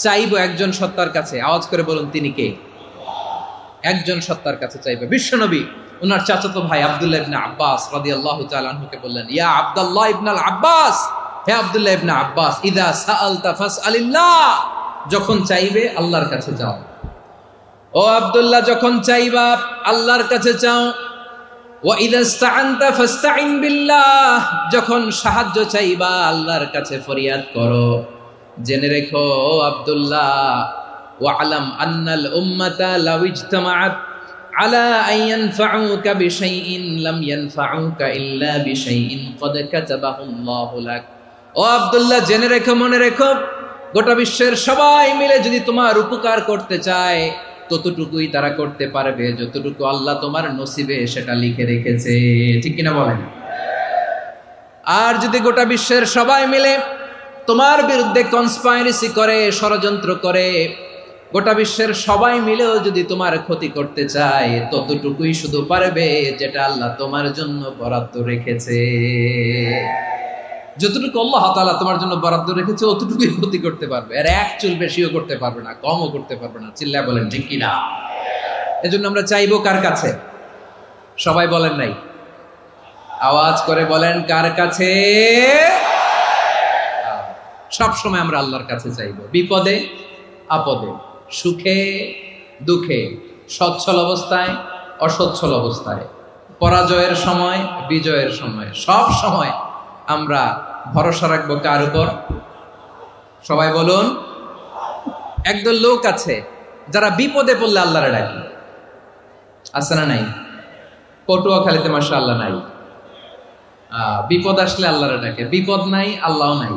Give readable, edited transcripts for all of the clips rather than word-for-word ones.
চাইবো একজন সত্তার কাছে, আওয়াজ করে বলুন তিনি কে? একজন সত্তার কাছে চাইবে। বিশ্বনবী ওনার চাচাতো ভাই আব্দুল্লাহ ইবনে আব্বাস রাদিয়াল্লাহু তাআলা আনহুকে বললেন, ইয়া আব্দুল্লাহ ইবনুল আব্বাস, হে আব্দুল্লাহ ইবনে আব্বাস, ইযা সাআলতা ফাসআলিল্লাহ, যখন চাইবে আল্লাহর কাছে যাও। ও আব্দুল্লাহ, যখন চাইবা আল্লাহর কাছে চাও। ওয়া ইযা ইসতাআনতা ফাসতাইন বিল্লাহ, যখন সাহায্য চাইবা আল্লাহর কাছে ফরিয়াদ করো। জেনে রেখো ও আব্দুল্লাহ, ওয়া'লাম আন্নাল উম্মাতা লাউ ইজতামাআত আলা আন ইয়ানফাউকা বিশাইইন লাম ইয়ানফাউকা ইল্লা বিশাইইন ক্বাদ কাতাবাহু আল্লাহু লাক। ও আব্দুল্লাহ, জেনে রেখো, মনে রেখো, গোটা বিশ্বের সবাই মিলে যদি তোমার উপকার করতে চায় ততটুকুই তারা করতে পারবে যতটুকু আল্লাহ তোমার নসিবে সেটা লিখে রেখেছে। ঠিক কিনা বলেন? আর যদি গোটা বিশ্বের সবাই মিলে তোমার বিরুদ্ধে কনস্পাইরেসি করে, ষড়যন্ত্র করে, গোটা বিশ্বের সবাই মিলেও যদি তোমার ক্ষতি করতে চায় ততটুকুই শুধু পারবে যেটা আল্লাহ তোমার জন্য বরাদ্দ রেখেছে। যতটুকু আল্লাহ তাআলা তোমার জন্য বরাদ্দ রেখেছে অতটুকুই ক্ষতি করতে পারবে, আর এক চুল বেশিও করতে পারবে না, কমও করতে পারবে না। চিল্লায় বলেন ঠিক কিনা? এজন্য আমরা চাইবো কার কাছে? সবাই বলেন নাই, আওয়াজ করে বলেন কার কাছে? সব সময় আমরা আল্লাহর কাছে চাইবো, বিপদে আপদে, সুখে দুঃখে, সচ্ছল অবস্থায় অসচ্ছল অবস্থায়, পরাজয়ের সময় বিজয়ের সময়, সব সময় আমরা ভরসা রাখবো কার উপর? সবাই বলুন। একদল লোক আছে যারা বিপদে পড়লে আল্লাহরে ডাকে, আছে না নাই? পটুয়াখালীতে মাশাআল্লাহ নাই। বিপদ আসলে আল্লাহরে ডাকে, বিপদ নাই আল্লাহও নাই।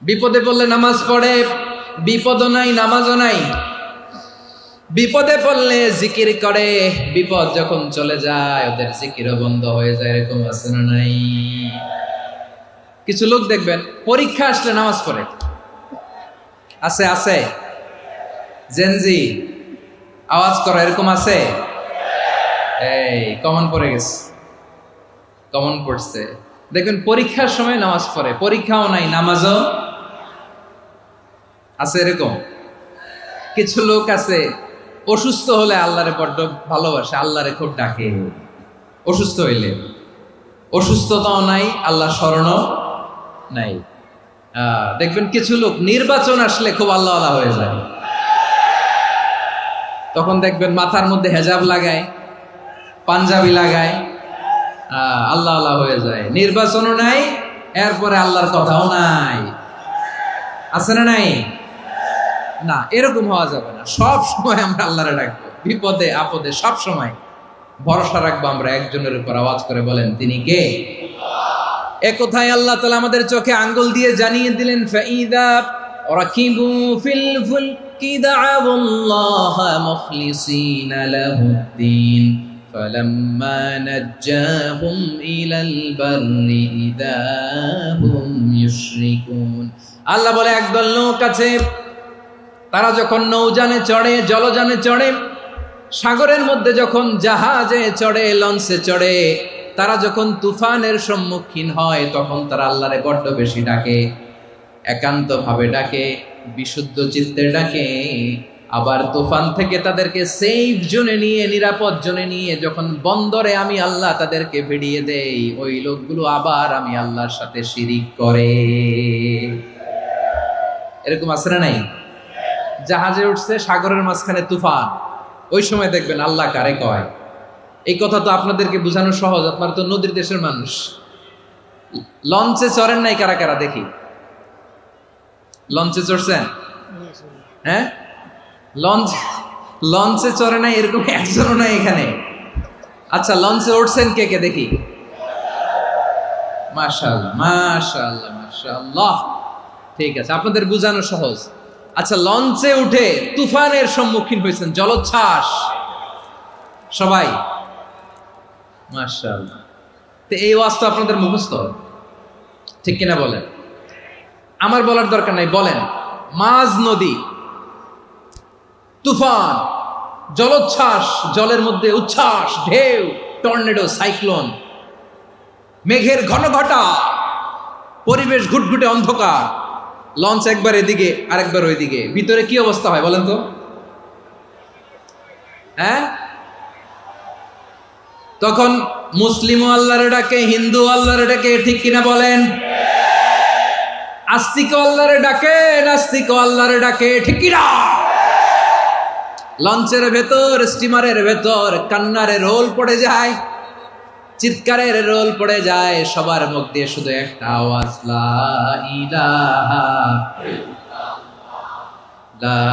বিপদে পড়লে নামাজ পড়ে, বিপদও নাই নামাজও নাই। বিপদে পড়লে জিকির করে, বিপদ যখন চলে যায় ওদের জিকিরও বন্ধ হয়ে যায়। এরকম আছে না নাই? কিছু লোক দেখবেন পরীক্ষা আসলে নামাজ পড়ে, আছে আছে? জেনজি আওয়াজ করো, এরকম আছে? এই কমন পড়ে গেছে, কমন পড়ছে। দেখবেন পরীক্ষার সময় নামাজ পড়ে, পরীক্ষাও নাই নামাজও আছে। এরকম কিছু লোক আছে অসুস্থ হলে আল্লাহরে বড্ড ভালোবাসে, আল্লাহরে খুব ডাকে। অসুস্থ হইলে অসুস্থতাও নাই, আল্লাহ স্মরণও নাই। দেখবেন কিছু লোক নির্বাচন আসলে খুব আল্লাহ হয়ে যায়, তখন দেখবেন মাথার মধ্যে হেজাব লাগায়, পাঞ্জাবি লাগায়, আল্লাহ হয়ে যায়। নির্বাচনও নাই, এরপরে আল্লাহর কথাও নাই। আছে না নাই? না, এরকম হওয়া যাবে না। সব সময় আমরা আল্লাহরে ডাকবো, বিপদে আপদে সব সময় ভরসা রাখবো আমরা একজনের উপর। আওয়াজ করে বলেন তিনি কে? এ কথায় আল্লাহ তাআলা আমাদের চোখে আঙ্গুল দিয়ে জানিয়ে দিলেন, ফাইদা রাকিবু ফিল ফুলকি দা'আউল্লাহা মুখলিসিনা লাহুদ্দিন ফালাম্মা নাজ্জাহুম ইলাল বাররি ইযা হুম ইউশরিকুন। আল্লাহ বলে একদল লোক আছে, তারা যখন নৌযানে চড়ে, জলযানে চড়ে, সাগরের মধ্যে যখন জাহাজে চড়ে, লঞ্চে চড়ে, তারা যখন তুফানের সম্মুখীন হয় তখন তারা আল্লাহরে বড্ড বেশি ডাকে, একান্ত ভাবে ডাকে, বিশুদ্ধ চিত্তে ডাকে। আবার তুফান থেকে তাদেরকে সেফ জোনে নিয়ে, নিরাপদ জোনে নিয়ে যখন বন্দরে আমি আল্লাহ তাদেরকে ভিড়িয়ে দেই, ওই লোকগুলো আবার আমি আল্লাহর সাথে শিরিক করে। এরকম আছে না নাই? জাহাজে উঠছে, সাগরের মাঝখানে তুফান, ওই সময় দেখবেন আল্লাহ কারে কয়। এই কথা তো আপনাদেরকে বোঝানো সহজ, আপনারা তো নদীর দেশের মানুষ। লঞ্চে চড়েন নাই কারা কারা? দেখি, লঞ্চে চড়ছেন? হ্যাঁ, লঞ্চে চড়ে নাই এরকম একজনও নাই এখানে। আচ্ছা, লঞ্চে উঠছেন কে কে? দেখি। মাশাআল্লাহ মাশাআল্লাহ মাশাআল্লাহ, ঠিক আছে, আপনাদের বোঝানো সহজ। আচ্ছা, লঞ্চে উঠে তুফানের সম্মুখীন হয়েছেন, জলোচ্ছ্বাস, সবাই? মাশাআল্লাহ। তো এই ওয়াজ তো আপনাদের মুখস্থ, ঠিক কিনা বলেন? আমার বলার দরকার নাই, বলেন। মাঝ নদী, তুফান, জলোচ্ছ্বাস, জলের মধ্যে উচ্ছ্বাস, ঢেউ, টর্নেডো, সাইক্লোন, মেঘের ঘনঘটা, পরিবেশ ঘুটঘুটে অন্ধকার, লঞ্চ একবার এদিকে আরেকবার ওইদিকে, ভিতরে কি অবস্থা হয় বলেন তো? হ্যাঁ, তখন মুসলিমও আল্লাহরে ডাকে, হিন্দু আল্লাহরে ডাকে, ঠিক কিনা বলেন? আস্তিক আল্লাহরে ডাকে, নাস্তিক আল্লাহরে ডাকে, ঠিক কিনা? লঞ্চের ভেতর, স্টিমারের ভেতর কান্নারে রোল পড়ে যায়, চিৎকারের রোল পড়ে যায়, সবার মুখ দিয়ে শুধু একটা আওয়াজ, লা ইলাহা লা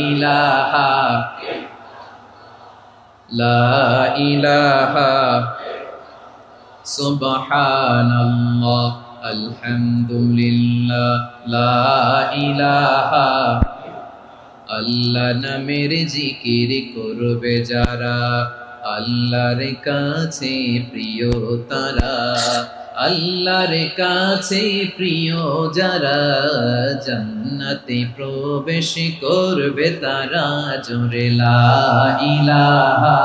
ইলাহা লা ইলাহা সুবহানাল্লাহ আলহামদুলিল্লাহ লা ইলাহা। আল্লাহ নামের জিকির করবে যারা, আল্লাহর কাছে প্রিয় তারা, আল্লাহর কাছে প্রিয় যারা, জান্নাতে প্রবেশ করবে তারা, জোরে লা ইলাহা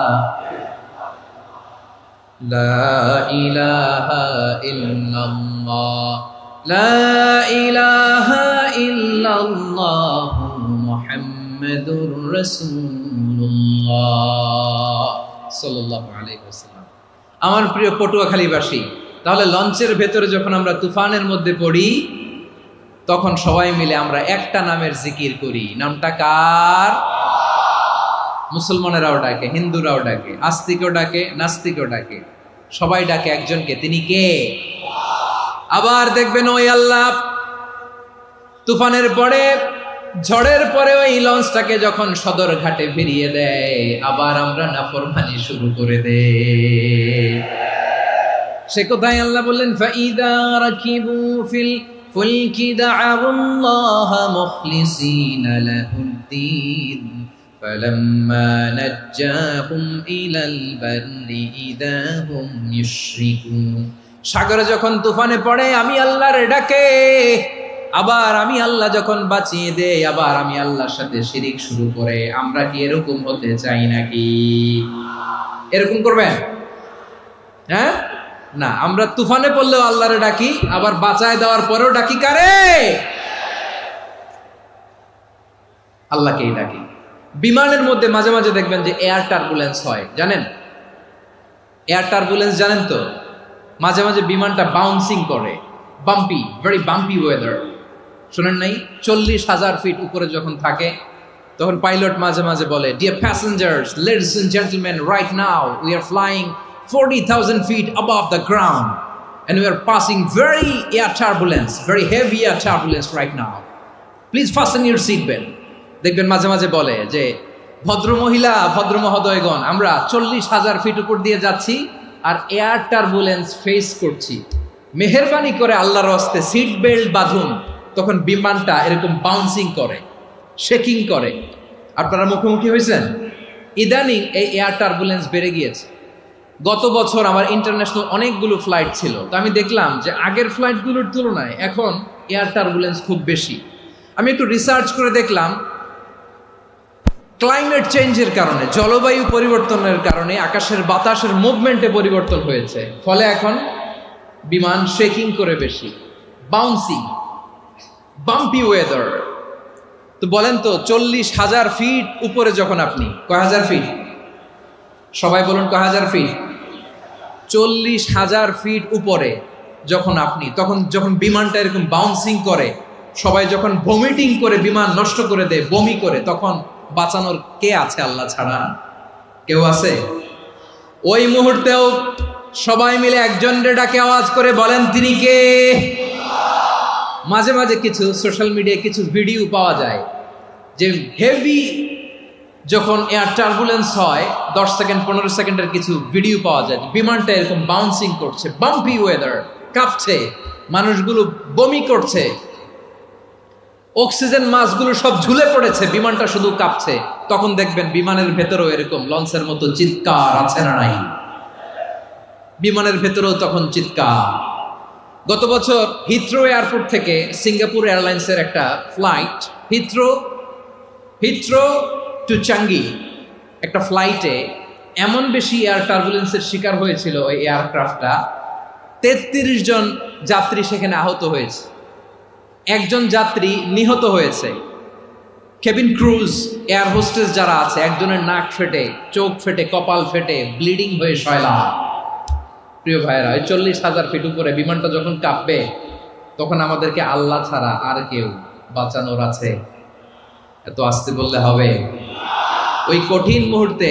লা ইলাহা ইল্লাল্লাহ লা ইলাহা ইল্লাল্লাহ মুহাম্মাদুর রাসূলুল্লাহ সাল্লাল্লাহু আলাইহি ওয়াসাল্লাম। আমার প্রিয় পটুয়াখালীবাসী, তাহলে লঞ্চের ভেতরে যখন আমরা তুফানের মধ্যে পড়ি, তখন সবাই মিলে আমরা একটা নামের জিকির করি। নামটা কার? মুসলমানেরাও ডাকে, হিন্দুরাও ডাকে, আস্তিকও ডাকে, নাস্তিকও ডাকে, সবাই ডাকে একজনকে। তিনি কে? আবার দেখবেন ওই আল্লাহ তুফানের পরে, ঝড়ের পরে ওই লঞ্চটাকে যখন সদর ঘাটে ফিরিয়ে দেয়, আবার আমরা নাফরমানি শুরু করে দেই। সে কোথায় আল্লাহ বললেন, ফাইদা রাকিবু ফিল ফুলকি দা'আউল্লাহ মুখলিসিনা লাহুদ্দিন ফালাম্মা নাজ্জাহুম ইলাল বাররি ইযা হুম ইউশরিকুন। সাগরে যখন তুফানে পড়ে আমি আল্লাহর ডাকে, আবার আমি আল্লাহ যখন বাঁচিয়ে দেই, আবার আমি আল্লাহর সাথে শিরিক শুরু করে। আমরা কি এরকম হতে চাই নাকি? এরকম করবেন? হ্যাঁ না, আমরা তুফানে পড়লেও আল্লাহরে ডাকি, আবার বাঁচায় দেওয়ার পরেও ডাকি কারে? আল্লাহকেই ডাকি। বিমানের মধ্যে মাঝে মাঝে দেখবেন যে এয়ার টার্বুলেন্স হয়, জানেন? এয়ার টার্বুলেন্স জানেন তো? মাঝে মাঝে বিমানটা বাউন্সিং করে, বাম্পি, ভেরি বাম্পি ওয়েদার। শুনেন নাই? 40,000 ফিট উপরে যখন থাকে, তখন পাইলট মাঝে মাঝে বলে, dear passengers, ladies and gentleman, right now we are flying 40,000 feet above the ground and we are passing very air turbulence, very heavy air turbulence right now. Please fasten your seat belt. দেখবেন মাঝে মাঝে বলে যে, ভদ্র মহিলা, ভদ্র মহোদয়গণ, আমরা 40,000 ফিট উপর দিয়ে যাচ্ছি আর এয়ার টার্বুলেন্স ফেস করছি, মেহেরবানি করে আল্লাহর হস্তে সিট বেল্ট বাঁধুন। তখন বিমানটা এরকম বাউন্সিং করে, শেকিং করে। আপনারা মুখোমুখি হয়েছেন? ইদানিং এই এয়ার টার্বুলেন্স বেড়ে গিয়েছে। গত বছর আমার ইন্টারন্যাশনাল অনেকগুলো ফ্লাইট ছিল, তো আমি দেখলাম যে আগের ফ্লাইটগুলোর তুলনায় এখন এয়ার টার্বুলেন্স খুব বেশি। আমি একটু রিসার্চ করে দেখলাম, ক্লাইমেট চেঞ্জের কারণে, জলবায়ু পরিবর্তনের কারণে আকাশের বাতাসের মুভমেন্টে পরিবর্তন হয়েছে, ফলে এখন বিমান শেকিং করে বেশি, বাউন্সিং, বাম্পি ওয়েদার। তো বলেন তো, 40,000 ফিট উপরে যখন আপনি, কয় হাজার ফিট? সবাই বলুন, কয় হাজার ফিট? 40,000 ফিট উপরে যখন আপনি, তখন যখন বিমানটা এরকম বাউন্সিং করে, সবাই যখন ভমিটিং করে বিমান নষ্ট করে দেয়, বমি করে, তখন বাঁচানোর কে আছে আল্লাহ ছাড়া? কেউ আছে? ওই মুহূর্তেও সবাই মিলে একজনের ডাকে আওয়াজ করে বলেন, তিনি কে? মাঝে মাঝে কিছু সোশ্যাল মিডিয়ায় কিছু ভিডিও পাওয়া যায় যে হেভি যখন এয়ার টার্বুলেন্স হয়, 10 সেকেন্ড 15 সেকেন্ডের কিছু ভিডিও পাওয়া যায়, বিমানটা এরকম বাউন্সিং করছে, বাম্পি ওয়েদার, কাঁপছে, মানুষগুলো বমি করছে, অক্সিজেন মাস্কগুলো সব ঝুলে পড়েছে, বিমানটা শুধু কাঁপছে। তখন দেখবেন বিমানের ভেতরেও এরকম লঞ্চের মতো চিৎকার আছে না নাই? বিমানের ভেতরেও তখন চিৎকার। গত বছর হিথ্রো এয়ারপোর্ট থেকে সিঙ্গাপুর এয়ারলাইন্সের একটা ফ্লাইট, হিথ্রো টু চাঙ্গি, একটা ফ্লাইটে এমন বেশি এয়ার টার্বুলেন্সের শিকার হয়েছিল ওই এয়ারক্রাফটটা, 33 জন যাত্রী সেখানে আহত হয়েছে। একজন যাত্রী নিহত হয়েছে। কেবিন ক্রুজ, এয়ার হোস্টেস যারা আছে, একজনের নাক ফেটে, চোখ ফেটে, কপাল ফেটে, ব্লিডিং হয়ে শয়লা। প্রিয় ভাইয়েরা, ওই 40,000 ফিট উপরে বিমানটা যখন কাঁপবে, তখন আমাদেরকে আল্লাহ ছাড়া আর কেউ বাঁচানোর আছে? এত আস্তে বললে হবে? ওই কঠিন মুহূর্তে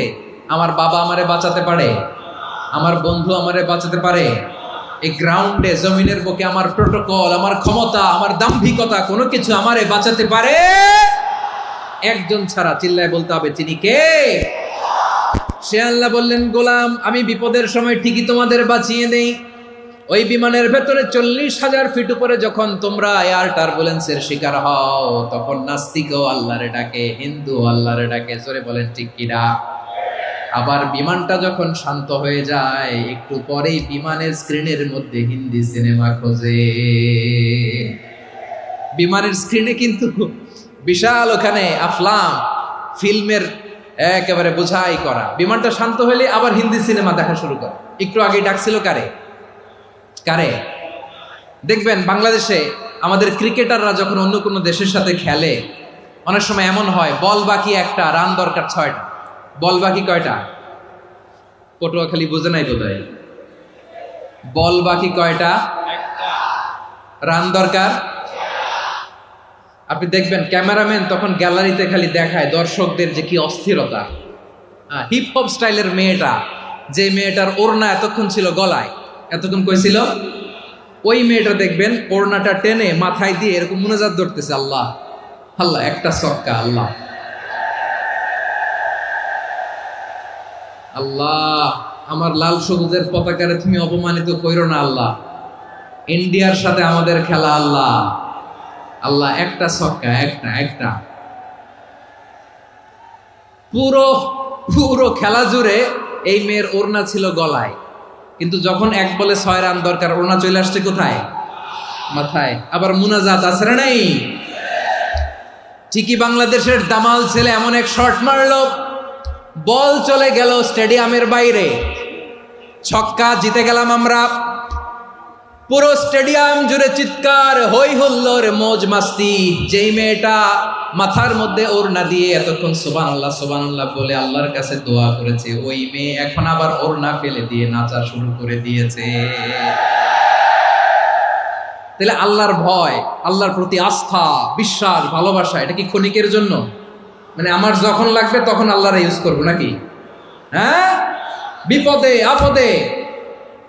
আমার বাবা আমারে বাঁচাতে পারে, আমার বন্ধু আমারে বাঁচাতে পারে। এই গ্রাউন্ডে, জমিনের বুকে আমার প্রোটোকল, আমার ক্ষমতা, আমার দাম্ভিকতা কোনো কিছু আমারে বাঁচাতে পারে? একজন ছাড়া। চিল্লায় বলতে হবে, তিনি কে? সে আল্লাহ বললেন, গোলাম আমি বিপদের সময় ঠিকই তোমাদের বাঁচিয়ে দেই। ওই বিমানের ভেতরে 40,000 ফিট উপরে যখন তোমরা এয়ার টার্বুলেন্সের শিকার হও, তখন নাস্তিকও আল্লাহরে ডাকে, হিন্দু আল্লাহরে ডাকে। জোরে বলেন ঠিক কিনা? আবার বিমানটা যখন শান্ত হয়ে যায়, একটু পরেই বিমানের স্ক্রিনের মধ্যে হিন্দি সিনেমা খোঁজে। বিমানের স্ক্রিনে কিন্তু বিশাল ওখানে আফলাম ফিল্মের একেবারে বোঝাই করা। বিমানটা শান্ত হলে আবার হিন্দি সিনেমা দেখা শুরু করে। একটু আগে ডাকছিল কারে? কারে? দেখবেন বাংলাদেশে আমাদের ক্রিকেটাররা যখন অন্য কোনো দেশের সাথে খেলে, অনেক সময় এমন হয় বল বাকি একটা, রান দরকার 6টা। বল বাকি কয়টা? পটুয়াখালী বুঝে নাই বোধহয়। বল বাকি কয়টা? রান দরকার। আপনি দেখবেন ক্যামেরাম্যান তখন গ্যালারিতে খালি দেখায় দর্শকদের যে কি অস্থিরতা। হিপ হপ স্টাইলের মেয়েটা, যে মেয়েটার ওড়না এতক্ষণ ছিল গলায়, এতক্ষণ কইছিল, ওই মেয়েটা দেখবেন ওড়নাটা টেনে মাথায় দিয়ে এরকম মুনাজাত ধরতেছে, আল্লাহ আল্লাহ, একটা সক্কা, আল্লাহ আল্লাহ, আমার লাল সবুজের পতাকারে তুমি অপমানিত কইরো না আল্লাহ। ইন্ডিয়ার সাথে আমাদের খেলা, আল্লাহ আল্লাহ, একটা ছক্কা, একটা। পুরো পুরো খেলা জুড়ে এই মেয়ের ওড়না ছিল গলায়, কিন্তু যখন 1 বলে 6 রান দরকার, ওড়না চলে আসছে কোথায়? মাথায়। আবার মুনাজাত আছে না নাই? ঠিকই বাংলাদেশের দামাল ছেলে এমন এক শট মারলো, বল চলে গেল স্টেডিয়ামের বাইরে, ছক্কা, জিতে গেলাম আমরা। পুরো স্টেডিয়াম জুড়ে চিৎকার, হই হুল্লোড়, মৌজ মাস্তি। যেই মেয়েটা মাথার মধ্যে ওড়না দিয়ে এতক্ষণ সুবহানাল্লাহ সুবহানাল্লাহ বলে আল্লাহর কাছে দোয়া করেছে, ওই মেয়ে এখন আবার ওড়না ফেলে দিয়ে নাচা শুরু করে দিয়েছে। তাহলে আল্লাহর ভয়, আল্লাহর প্রতি আস্থা, বিশ্বাস, ভালোবাসা, এটা কি ক্ষণিকের জন্য? মানে আমার যখন লাগবে তখন আল্লাহর ইউজ করবো নাকি? হ্যাঁ, বিপদে আপদে,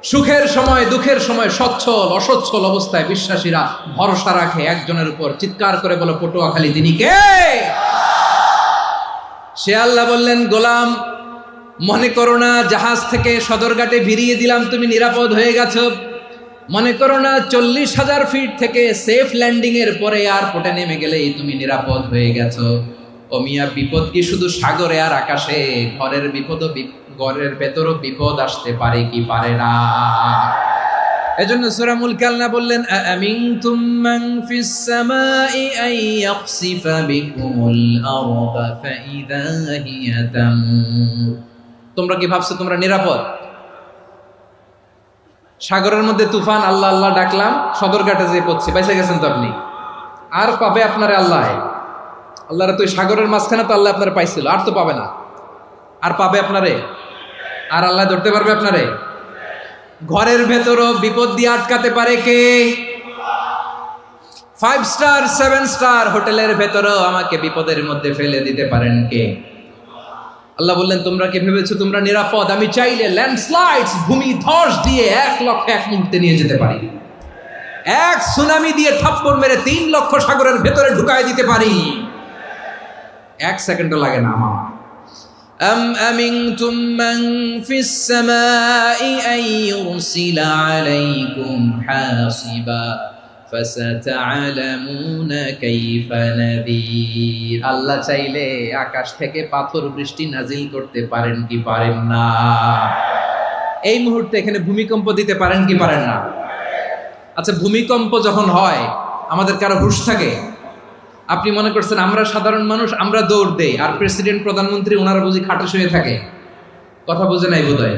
সুখের সময় দুঃখের সময়, সচ্ছল অসচ্ছল অবস্থায় বিশ্বাসীরা ভরসা রাখে একজনের উপর। চিৎকার করে বলো, পটুয়াখালী তিনি কে? সে আল্লাহ বললেন, গোলাম মনে করো না জাহাজ থেকে সদরঘাটে ভিড়িয়ে দিলাম, তুমি নিরাপদ হয়ে গেছো। মনে করো না 40,000 ফিট থেকে সেফ ল্যান্ডিং এর পরে এয়ারপোর্টে নেমে গেলেই তুমি নিরাপদ হয়ে গেছো। ও মিয়া, বিপদ কি শুধু সাগরে আর আকাশে? ঘরের বিপদও, ঘরের ভেতরও বিপদ আসতে পারে কি পারে না? এজন্য সূরা মুলক আল্লাহ বললেন, আমিনতুম মান ফিস সামাই আন ইয়াখসিফা বিকুমুল আরদা ফাইদা হিয়া তামুর। তোমরা কি ভাবছো তোমরা নিরাপদ? সাগরের মধ্যে তুফান, আল্লাহ আল্লাহ ডাকলাম, সদরঘাটে যেয়ে পড়ছি, বেঁচে গেছেন তো আপনি। আর পাবে আপনারে আল্লাহ? আল্লাহরা তো সাগরের মাঝখানে তো আল্লাহ আপনারা পাইছিল, আর তো পাবে না। আর পাবে আপনারে? আর আল্লাহ ধরতে পারবে আপনারে? ঘরের ভেতরও বিপদ দিয়ে আটকাতে পারে কে? 5 স্টার 7 স্টার হোটেলের ভেতরও আমাকে বিপদের মধ্যে ফেলে দিতে পারেন কে? আল্লাহ বললেন, তোমরা কি ভেবেছো তোমরা নিরাপদ? আমি চাইলে ল্যান্ডস্লাইডস, ভূমি ধস দিয়ে 1 লক্ষ 1 মুহূর্তে নিয়ে যেতে পারি। 1 সুনামি দিয়ে থাপ্পড় মেরে 3 লক্ষ সাগরের ভেতরে ঢুকায় দিতে পারি। 1 সেকেন্ডও লাগে না আমার। আমিনতুম মান ফিস সামাই আন ইউরসিলা আলাইকুম হাসিবা ফাসাতা'লামুনা কাইফা নাযীর। আল্লাহ চাইলে আকাশ থেকে পাথর বৃষ্টি নাজিল করতে পারেন কি পারেন না? এই মুহূর্তে এখানে ভূমিকম্প দিতে পারেন কি পারেন না? আচ্ছা, ভূমিকম্প যখন হয় আমাদের কারো হুঁশ থাকে? আপনি মনে করছেন আমরা সাধারণ মানুষ, আমরা দৌড় দেই, আর প্রেসিডেন্ট প্রধানমন্ত্রী ওনারা বুঝি খাটে শুয়ে থাকে? কথা বুঝে নাই বোধহয়।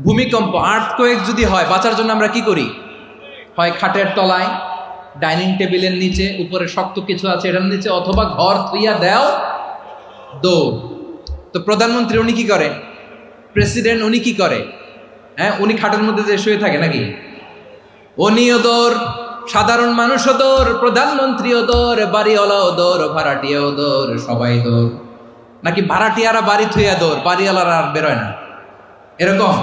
ভূমিকম্প, আর্থকোয়েক যদি হয়, বাঁচার জন্য আমরা কি করি? হয় খাটের তলায়, ডাইনিং টেবিলের নিচে, উপরে শক্ত কিছু আছে এটার নিচে, অথবা ঘর থুইয়া দেও দৌড়। তো প্রধানমন্ত্রী উনি কি করে, প্রেসিডেন্ট উনি কি করে? হ্যাঁ, উনি খাটের মধ্যে যে শুয়ে থাকে নাকি? উনিও দৌড়, সাধারণ মানুষও দৌড়, প্রধানমন্ত্রীও দৌড়, বাড়িওয়ালাও দৌড়, ভাড়াটিয়াও দৌড়, সবাই দৌড়। নাকি ভাড়াটিয়ারা বাড়ি থুইয়া দৌড়, বাড়িওয়ালারা আর বেরোয় না, এরকম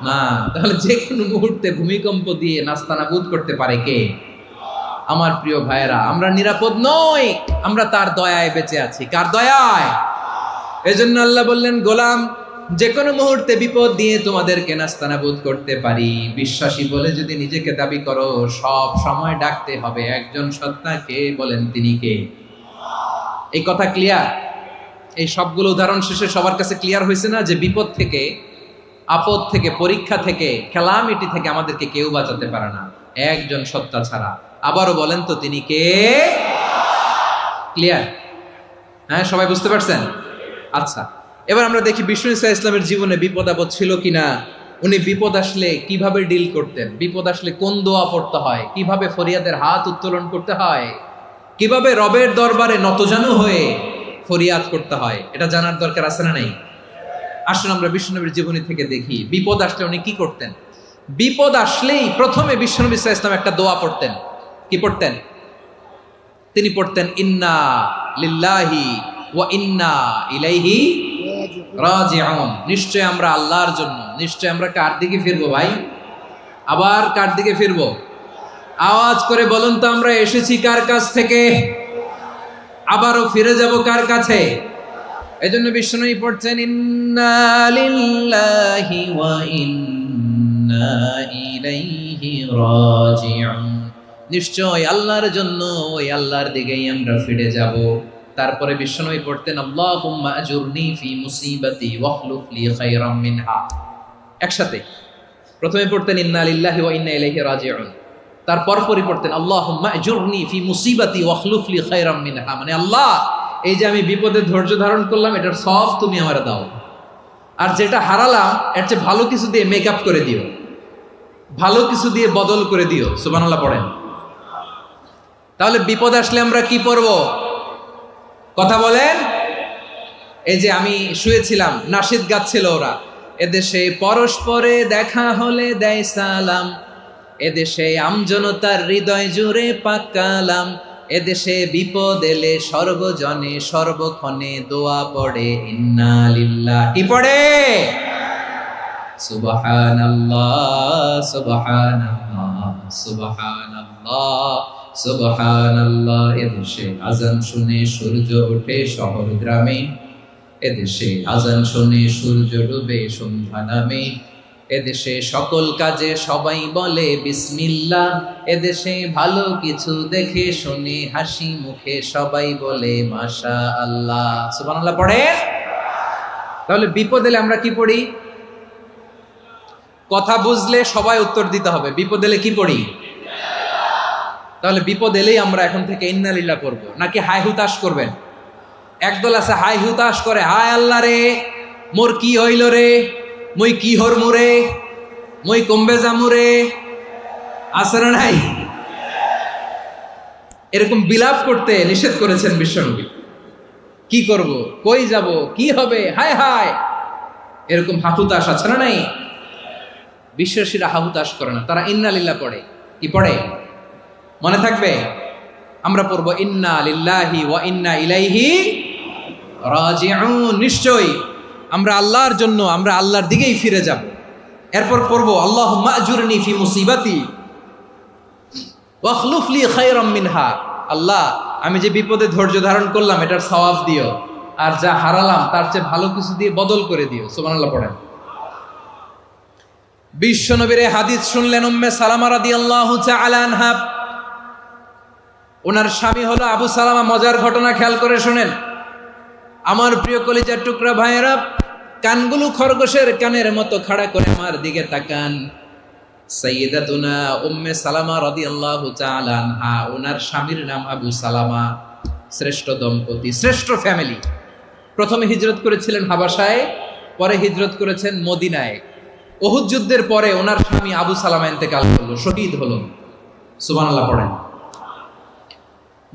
না? তাহলে যে কোনো মুহূর্তে ভূমিকম্প দিয়ে নাস্তানাবুদ করতে পারে কে? আমার প্রিয় ভাইয়েরা, আমরা নিরাপদ নই, আমরা তার দয়ায় বেঁচে আছি। কার দয়ায়? এজন্য আল্লাহ বললেন, গোলাম যে কোনো মুহূর্তে বিপদ দিয়ে তোমাদেরকে নাস্তানাবুদ করতে পারি। বিশ্বাসী বলে যদি নিজেকে দাবি করো, সব সময় ডাকতে হবে একজন সত্তাকে। বলেন তিনি কে? এই কথা ক্লিয়ার? এই সবগুলো উদাহরণ শেষে সবার কাছে ক্লিয়ার হয়েছে না যে বিপদ থেকে, আপদ থেকে, পরীক্ষা থেকে, ক্যালামিটি থেকে আমাদেরকে কেউ বাঁচাতে পারে না একজন সত্তা ছাড়া। আবারও বলেন তো তিনি কে? ক্লিয়ার? হ্যাঁ, সবাই বুঝতে পারছেন? আচ্ছা, এবার আমরা দেখি বিষ্ণু ইসা ইসলামের জীবনে বিপদ আপদ ছিল কিনা। উনি বিপদ আসলে কিভাবে ডিল করতেন, বিপদ আসলে কোন দোয়া পড়তে হয়, কিভাবে ফরিয়াদের হাত উত্তোলন করতে হয়, কিভাবে রবের দরবারে নতজানু হয়ে ফরিয়াদ করতে হয়, এটা জানার দরকার আছে না নাই? আসুন আমরা বিষ্ণুনবীর জীবনী থেকে দেখি বিপদ আসলে উনি কি করতেন। বিপদ আসলেই প্রথমে বিষ্ণুনবী সাল্লাল্লাহু আলাইহি ওয়াসাল্লাম একটা দোয়া পড়তেন। কি পড়তেন? তিনি পড়তেন, ইন্না লিল্লাহি ওয়া ইন্না ইলাইহি রাজিউন। নিশ্চয় আমরা আল্লাহর জন্য, নিশ্চয় আমরা কার দিকে ফিরবো ভাই? আবার কার দিকে ফিরবো? আওয়াজ করে বলুন তো, আমরা এসেছি কার কাছ থেকে, আবারও ফিরে যাব কার কাছে? এজন্য বিষ্ণুই পড়ছেন, ইন্না লিল্লাহি ওয়া ইন্না ইলাইহি রাজিউন। নিশ্চয় আল্লাহর জন্য, ওই আল্লাহর দিকেই আমরা ফিরে যাব। তারপরে বিষ্ণুই পড়তেন, আল্লাহুম্মা আজুরনি ফি মুসিবাতি ওয়াখলুফ লি খায়রাম মিনহা। একসাথে প্রথমে পড়তেন ইন্না লিল্লাহি ওয়া ইন্না ইলাইহি রাজিউন, তারপর পরে পড়তেন আল্লাহুম্মা আজুরনি ফি মুসিবাতি ওয়াখলুফ লি খায়রাম মিনহা। মানে আল্লাহ, এই যে আমি বিপদে ধৈর্য ধারণ করলাম, এটার সব তুমি আমার দাও, আর যেটা হারালাম এর চেয়ে ভালো কিছু দিয়ে মেকআপ করে দিও, ভালো কিছু দিয়ে বদল করে দিও। সুবহানাল্লাহ পড়েন। তাহলে বিপদ আসলে আমরা কি পড়ব? কথা বলেন। এই যে আমি শুয়েছিলাম, নাশিদ গাচ্ছিল ওরা, এদেশে পরস্পরে দেখা হলে দেয় সালাম, এদেশে আমজনতার হৃদয় জুড়ে পাকালাম, এদেশে বিপদ এলে সর্বজনে সর্বক্ষণে দোয়া পড়ে ইন্না লিল্লাহ। কি পড়ে? সুবহানাল্লাহ সুবহানাল্লাহ সুবহানাল্লাহ সুবহানাল্লাহ। এদেশে আজান শুনে সূর্য ওঠে শহর গ্রামে, এদেশে আজান শুনে সূর্য ডুবে সন্ধ্যা নামে, এদেশে সকল কাজে সবাই বলে বিসমিল্লাহ, এদেশে ভালো কিছু দেখে শুনে হাসি মুখে সবাই বলে মাশাআল্লাহ। সুবহানাল্লাহ পড়েন। তাহলে বিপদ এলে আমরা কি পড়ি? কথা বুঝলে সবাই উত্তর দিতে হবে, বিপদ এলে কি পড়ি? তাহলে বিপদ এলেই আমরা এখন থেকে ইন্না লিল্লাহ করব, নাকি হাই হুতাশ করবেন? একদল আছে হাই হুতাশ করে, হায় আল্লাহ রে মোর কি হইল রে, মই কি হরমু রে, মই কমবে জামু রে, আছে না নাই? এরকম বিলাপ করতে নিষেধ করেছেন বিশ্বনবী। কি করব, কই যাব, কি হবে, হায় হায়, এরকম হাহুতাশ আছে না নাই? বিশ্বাসীরা হাহুতাশ করে না, তারা ইন্না লিল্লাহ পড়ে। কি পড়ে? মনে থাকবে? আমরা পড়ব ইন্না লিল্লাহি ওয়া ইন্না ইলাইহি রাজিউন। নিশ্চয়ই আমরা আল্লাহর জন্য, আমরা আল্লাহর দিকেই ফিরে যাব। এরপর পড়ব আল্লাহুম্মা আজুরনি ফি মুসিবাতি ওয়াখলুফ লি খায়রাম মিনহা। আল্লাহ, আমি যে বিপদে ধৈর্য ধারণ করলাম এটার সওয়াব দিও, আর যা হারালাম তার চেয়ে ভালো কিছু দিয়ে বদল করে দিও। সুবহানাল্লাহ পড়েন। বিশ্বনবীর হাদিস শুনলেন উম্মে সালামা রাদিয়াল্লাহু তাআলা আনহা। ওনার স্বামী হলো আবু সালামা। মজার ঘটনা খেয়াল করে শুনেন আমার প্রিয় কলিজার টুকরা ভাইয়েরা। কানগুলো খরগোশের কানের মতো খাড়া করে আমার দিকে তাকান। সাইয়্যিদাতুনা উম্মে সালামা রাদিয়াল্লাহু তাআলা আনহা, ওনার স্বামীর নাম আবু সালামা। শ্রেষ্ঠ দম্পতি, শ্রেষ্ঠ ফ্যামিলি। প্রথমে হিজরত করেছিলেন হাবাসায়, পরে হিজরত করেছেন মদিনায়। উহুদ যুদ্ধের পরে ওনার স্বামী আবু সালামা ইন্তেকাল করলো, শহীদ হলো। সুবহানাল্লাহ পড়েন।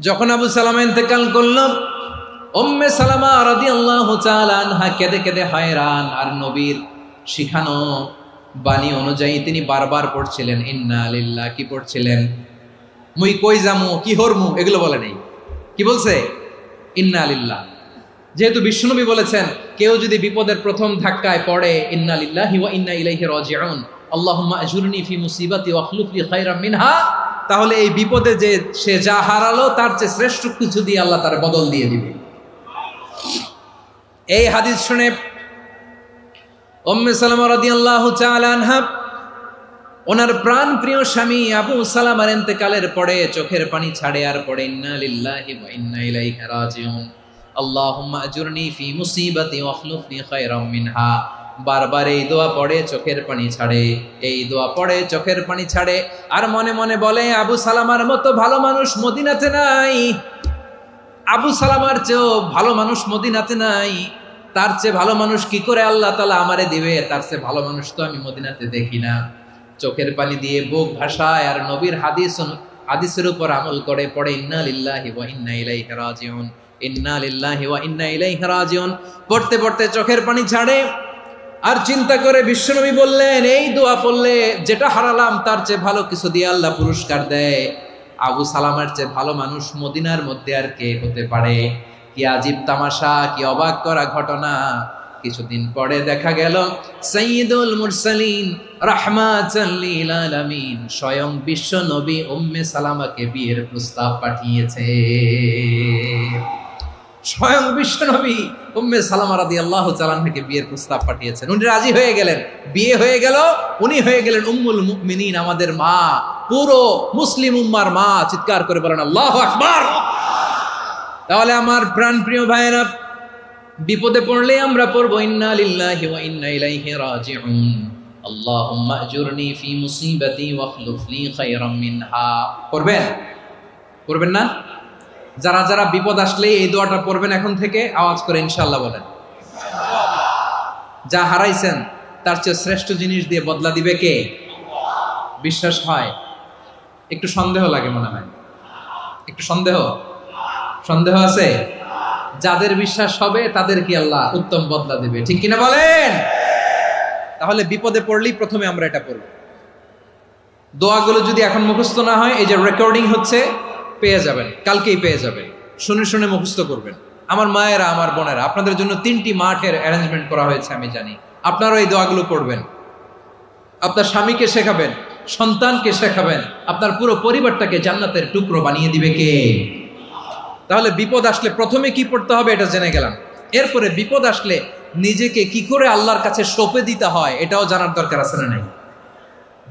যখন আবু সালামা ইন্তেকাল করল, উম্মে সালামা রাদিয়াল্লাহু তাআলা আনহা কেঁদে কেঁদে হয়রান। আর নবীর শিখানো বাণী অনুযায়ী তিনি বারবার পড়ছিলেন ইন্না লিল্লাহ। কি পড়ছিলেন? মুই কই যামু, কি হরমু, এগুলো বলে নেই। কি বলছে? ইন্না লিল্লাহ। যেহেতু বিশ্বনবী বলেছেন কেউ যদি বিপদের প্রথম ধাক্কায় পড়ে ইন্না লিল্লাহি ওয়া ইন্না ইলাইহি রাজিউন, আল্লাহুম্মা আজুরনি ফি মুসিবাতি ওয়া আখলুফ লি খায়রাম মিনহা, তাহলে এই বিপদে যে সে যা হারালো তার চেয়ে শ্রেষ্ঠ কিছু দিয়ে আল্লাহ তার বদল দিয়ে দিবে। এই হাদিস শুনে উম্মে সালামা রাদিয়াল্লাহু তাআলা আনহা ওনার প্রাণ প্রিয় স্বামী আবু সালামার ইন্তেকালের পরে চোখের পানি ছাড়ে আর পড়ে ইন্না লিল্লাহি ওয়া ইন্না ইলাইহি রাজিউন, আল্লাহুম্মা আজুরনি ফি মুসিবাতি ওয়া আখলুফনি খায়রাম মিনহা। বারবার এই দোয়া পড়ে চোখের পানি ছাড়ে, এই দোয়া পড়ে চোখের পানি ছাড়ে, আর মনে মনে বলে আবু সালামার মতো ভালো মানুষ মদিনাতে নাই, আবু সালামার চেয়েও ভালো মানুষ মদিনাতে নাই, তার চেয়ে ভালো মানুষ কি করে আল্লাহ তাআলা আমারে দিবে, তার চেয়ে ভালো মানুষ তো আমি মদিনাতে দেখি না। চোখের পানি দিয়ে বুক ভাসায় আর নবীর হাদিসের উপর আমল করে পড়ে ইন্না লিল্লাহি ওয়া ইন্না ইলাইহি রাজিউন, ইন্না লিল্লাহি ওয়া ইন্না ইলাইহি রাজিউন। পড়তে পড়তে চোখের পানি ছাড়ে আর চিন্তা করে বিশ্বনবী বললেন এই দোয়া পড়লে যেটা হারালাম তার চেয়ে ভালো কিছু দিয়ে আল্লাহ পুরস্কার দেয়। আবু সালামার চেয়ে ভালো মানুষ মদিনার মধ্যে আর কে হতে পারে? কি আজীব তামাশা, কি অবাক করা ঘটনা। কিছুদিন পরে দেখা গেল সাইয়্যিদুল মুরসালিন রাহমাতাল লিল আলামিন স্বয়ং বিশ্ব নবী উম্মে সালামাকে বিয়ের প্রস্তাব পাঠিয়েছে। স্বয়ং বিশ্ব নবী উম্মে সালামা রাদিয়াল্লাহু তাআলা আনহাকে বিয়ের প্রস্তাব পাঠিয়েছেন। উনি রাজি হয়ে গেলেন, বিয়ে হয়ে গেল, উনি হয়ে গেলেন উম্মুল মুমিনিন, আমাদের মা, পুরো মুসলিম উম্মার মা। চিৎকার করে বলেন আল্লাহু আকবার। তাহলে আমার প্রাণপ্রিয় ভাইয়েরা, বিপদে পড়লে আমরা পড়ব ইন্না লিল্লাহি ওয়া ইন্না ইলাইহি রাজিউন, আল্লাহুম্মা আজুরনি ফি মুসিবাতি ওয়া আখলুফ লি খায়রাম মিনহা। পড়বেন? পড়বেন না? যারা যারা বিপদ আসলে এই দোয়াটা পড়বেন এখন থেকে আওয়াজ করে ইনশাআল্লাহ বলেন। যা হারাইছেন তার চেয়ে শ্রেষ্ঠ জিনিস দিয়ে বদলা দিবে কে? বিশ্বাস হয়? একটু সন্দেহ লাগে মনে হয়, একটু সন্দেহ আছে? যাদের বিশ্বাস হবে তাদের কি আল্লাহ উত্তম বদলা দিবে, ঠিক কিনা বলেন? তাহলে বিপদে পড়লেই প্রথমে আমরা এটা পড়ব। দোয়াগুলো যদি এখন মুখস্থ না হয়, এই যে রেকর্ডিং হচ্ছে, পেয়ে যাবেন, কালকেই পেয়ে যাবেন। শুনে শুনে মুখস্থ করবেন। আমার মায়েরা, আমার বোনেরা, আপনাদের জন্য 3টি মাঠের অ্যারেঞ্জমেন্ট করা হয়েছে, আমি জানি। আপনারাও এই দোয়াগুলো পড়বেন, আপনার স্বামীকে শেখাবেন, সন্তানকে শেখাবেন, আপনার পুরো পরিবারটাকে জান্নাতের টুকরো বানিয়ে দিবে কে? তাহলে বিপদ আসলে প্রথমে কি পড়তে হবে এটা জেনে গেলাম। এরপরে বিপদ আসলে নিজেকে কি করে আল্লাহর কাছে সঁপে দিতে হয় এটাও জানার দরকার আছে না নাই?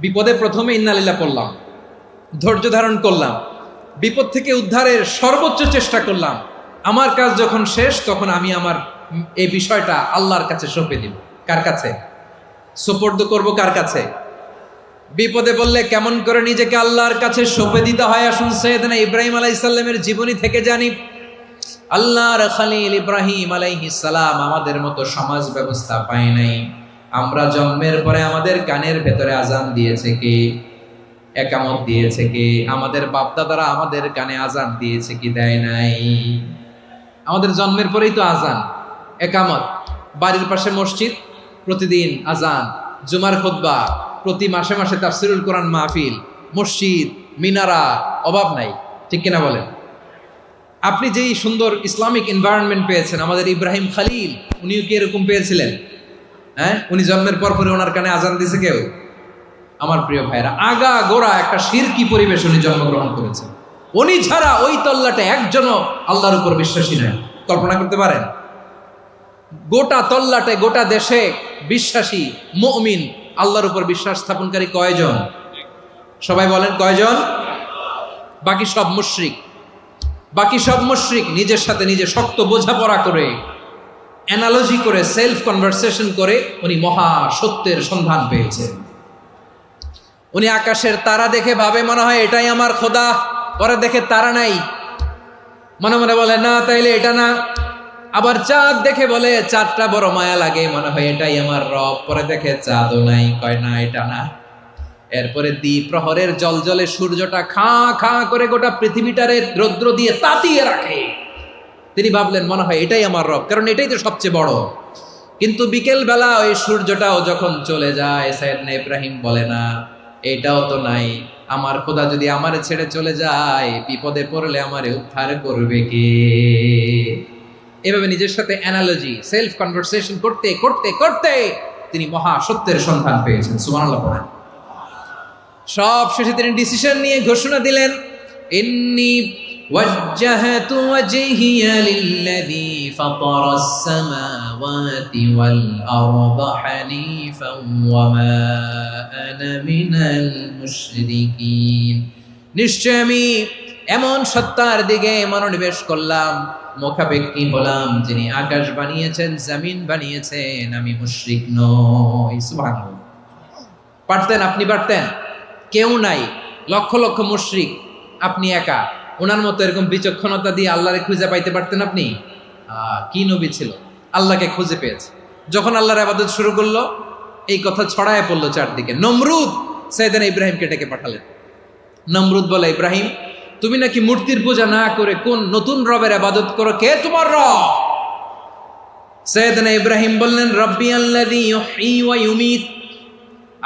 বিপদে প্রথমে ইন্না লিল্লাহ পড়লাম, ধৈর্য ধারণ করলাম, বিপদ থেকে উদ্ধারের সর্বোচ্চ চেষ্টা করলাম। আমার কাজ যখন শেষ তখন আমি আমার এই বিষয়টা আল্লাহর কাছে সঁপে দিব। কার কাছে সুপর্দ করব? কার কাছে? বিপদে বললে কেমন করে নিজেকে আল্লাহর কাছে সঁপে দিতে হয় আসুন সাইয়েদনা ইব্রাহিম আলাইহিস সালামের জীবনী থেকে জানি। আল্লাহর খলিল ইব্রাহিম আলাইহিস সালাম আমাদের মতো সমাজ ব্যবস্থা পায় নাই। আমরা জন্মের পরে আমাদের কানের ভেতরে আজান দিয়েছে কে? একামত দিয়েছে কে? আমাদের বাপদাদারা আমাদের কানে আজান দিয়েছে কি? দেয় নাই। আমাদের জন্মের পরেই তো আজান, একামত, বাড়ির পাশে মসজিদ, প্রতিদিন আজান, জুমার খুতবা, প্রতি মাসে মাসে তাফসিরুল কোরআন মাহফিল, মসজিদ, মিনারা, অভাব নাই, ঠিক কিনা বলেন? আপনি যেই সুন্দর ইসলামিক এনভায়রনমেন্ট পেয়েছেন, আমাদের ইব্রাহিম খলিল উনিও কি এরকম পেয়েছিলেন? হ্যাঁ, উনি জন্মের পর পরে ওনার কানে আজান দিয়েছে কেউ? আমার প্রিয় ভাইরা, আগা গোড়া একটা শিরকি পরিবেশ উনি জন্মগ্রহণ করেছেন। উনি ছাড়া ওই তল্লাটে একজনও আল্লাহর উপর বিশ্বাসী নয়। কল্পনা করতে পারেন? গোটা তল্লাটে, গোটা দেশে বিশ্বাসী মুমিন, আল্লাহর উপর বিশ্বাস স্থাপনকারী কয়জন? সবাই বলেন কয়জন? বাকি সব মুশরিক। বাকি সব মুশরিক নিজের সাথে নিজে শক্ত বোঝাপড়া করে, অ্যানালজি করে, সেলফ কনভারসেশন করে উনি মহা সত্যের সন্ধান পেয়েছেন। উনি আকাশের তারা দেখে ভাবে মনে হয় এটাই আমার খোদা, পরে দেখে তারা নাই, মনে মনে বলে না তাইলে এটা না। আবার চাঁদ দেখে বলে চাঁদটা বড় মায়া লাগে, মনে হয় এটাই আমার রব, পরে দেখে চাঁদও নাই, কয় না এটা না। এরপরে দ্বিপ্রহরের জলজলে সূর্যটা খাঁ খাঁ করে গোটা পৃথিবীটারে রৌদ্র দিয়ে তাতিয়ে রাখে। তিনি ভাবলেন মনে হয় এটাই আমার রব, কারণ এটাই তো সবচেয়ে বড়। কিন্তু বিকেল বেলা ওই সূর্যটাও যখন চলে যায়, সাইয়েদনা ইব্রাহিম বলে না এটাও তো নাই, আমার খোদা যদি আমারে ছেড়ে চলে যায়, বিপদে পড়লে আমারে উদ্ধার করবে কে? এভাবে নিজের সাথে অ্যানালজি, সেলফ কনভারসেশন করতে করতে করতে তিনি মহা সত্যের সন্ধান পেয়েছেন। সুবহানাল্লাহ পড়েন। সব শেষে তিনি ডিসিশন নিয়ে ঘোষণা দিলেন, ইন্নী ওয়াজ্জাহতু ওয়াজহিয়া লিল্লাযী ফাতারাস সামাওয়াতি ওয়াল আরদা হানিফান ওয়া মা আনা মিনাল মুশরিকিন। নিশ্চয় আমি এমন সত্তার দিকে মনোনিবেশ করলাম, মুখাপেক্ষী হলাম, যিনি আকাশ বানিয়েছেন, জমিন বানিয়েছেন, আমি মুশরিক নই। সুবহানাল্লাহ। পারতেন, আপনি পারতেন? কেউ নাই, লক্ষ লক্ষ মুশরিক, আপনি একা। ওনার মতো এরকম বিচক্ষণতা দিয়ে আল্লাহরে খুঁজে পাইতে পারতেন আপনি? কি নবী ছিল, আল্লাহকে খুঁজে পেয়েছে। যখন আল্লাহর ইবাদত শুরু করলো, এই কথা ছড়ায় পড়লো চারদিকে। নমরুদ সাইয়েদনা ইব্রাহিমকে ডেকে পাঠালেন। নমরুদ বলে, ইব্রাহিম তুমি নাকি মূর্তির পূজা না করে কোন নতুন রবের ইবাদত করো, কে তোমার রব? সাইয়েদনা ইব্রাহিম বললেন, রব্বি আল্লাযী ইউহয়ী ওয়া ইউমীত,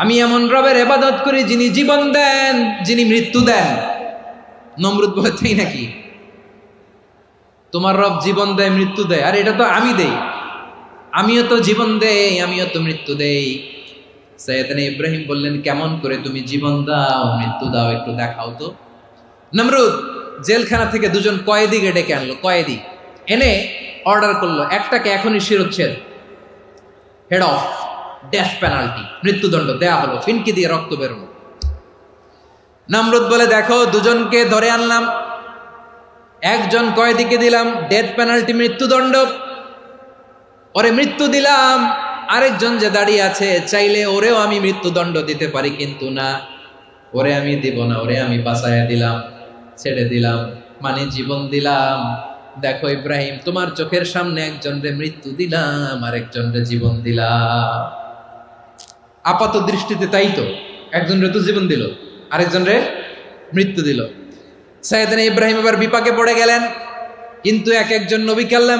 আমি এমন রবের ইবাদত করি যিনি জীবন দেন, যিনি মৃত্যু দেন। নমরুদ বলে, তাই নাকি? তোমার রব জীবন দেয়, মৃত্যু দেয়, আর এটা তো আমি দেই, আমিও তো জীবন দেই, আমিও তো মৃত্যু দেই। সাইয়েদনা ইব্রাহিম বললেন, কেমন করে তুমি জীবন দাও, মৃত্যু দাও, একটু দেখাও তো। নমরুদ জেলখানা থেকে দুজন কয়েদিকে ডেকে আনলো, কয়েদি এনে অর্ডার করলো, একটাকে এখনই শিরোচ্ছেদ, হেড অফ, ডেথ পেনাল্টি, মৃত্যুদণ্ড দেয়া হলো, ফিনকি দিয়ে রক্ত বেরোনো। নমরুদ বলে, দেখো দুজনকে ধরে আনলাম, একজন কয়েদিকে দিলাম ডেথ পেনাল্টি, মৃত্যুদণ্ড, ওরে মৃত্যু দিলাম। আরেকজন যে দাঁড়িয়ে আছে, চাইলে ওরেও আমি মৃত্যুদণ্ড দিতে পারি, কিন্তু না, ওরে আমি দিব না, ওরে আমি বাঁচাইয়া দিলাম, ছেড়ে দিলাম, মানে জীবন দিলাম। দেখো ইব্রাহিম, তোমার চোখের সামনে একজনরে মৃত্যু দিলাম, আরেকজনরে জীবন দিলাম। আপাত দৃষ্টিতে তাই তো, একজনরে তো জীবন দিল, আরেকজনরে মৃত্যু দিল। সাইয়েদনা ইব্রাহিম এবার বিপাকে পড়ে গেলেন। কিন্তু এক একজন নবীকে আল্লাহ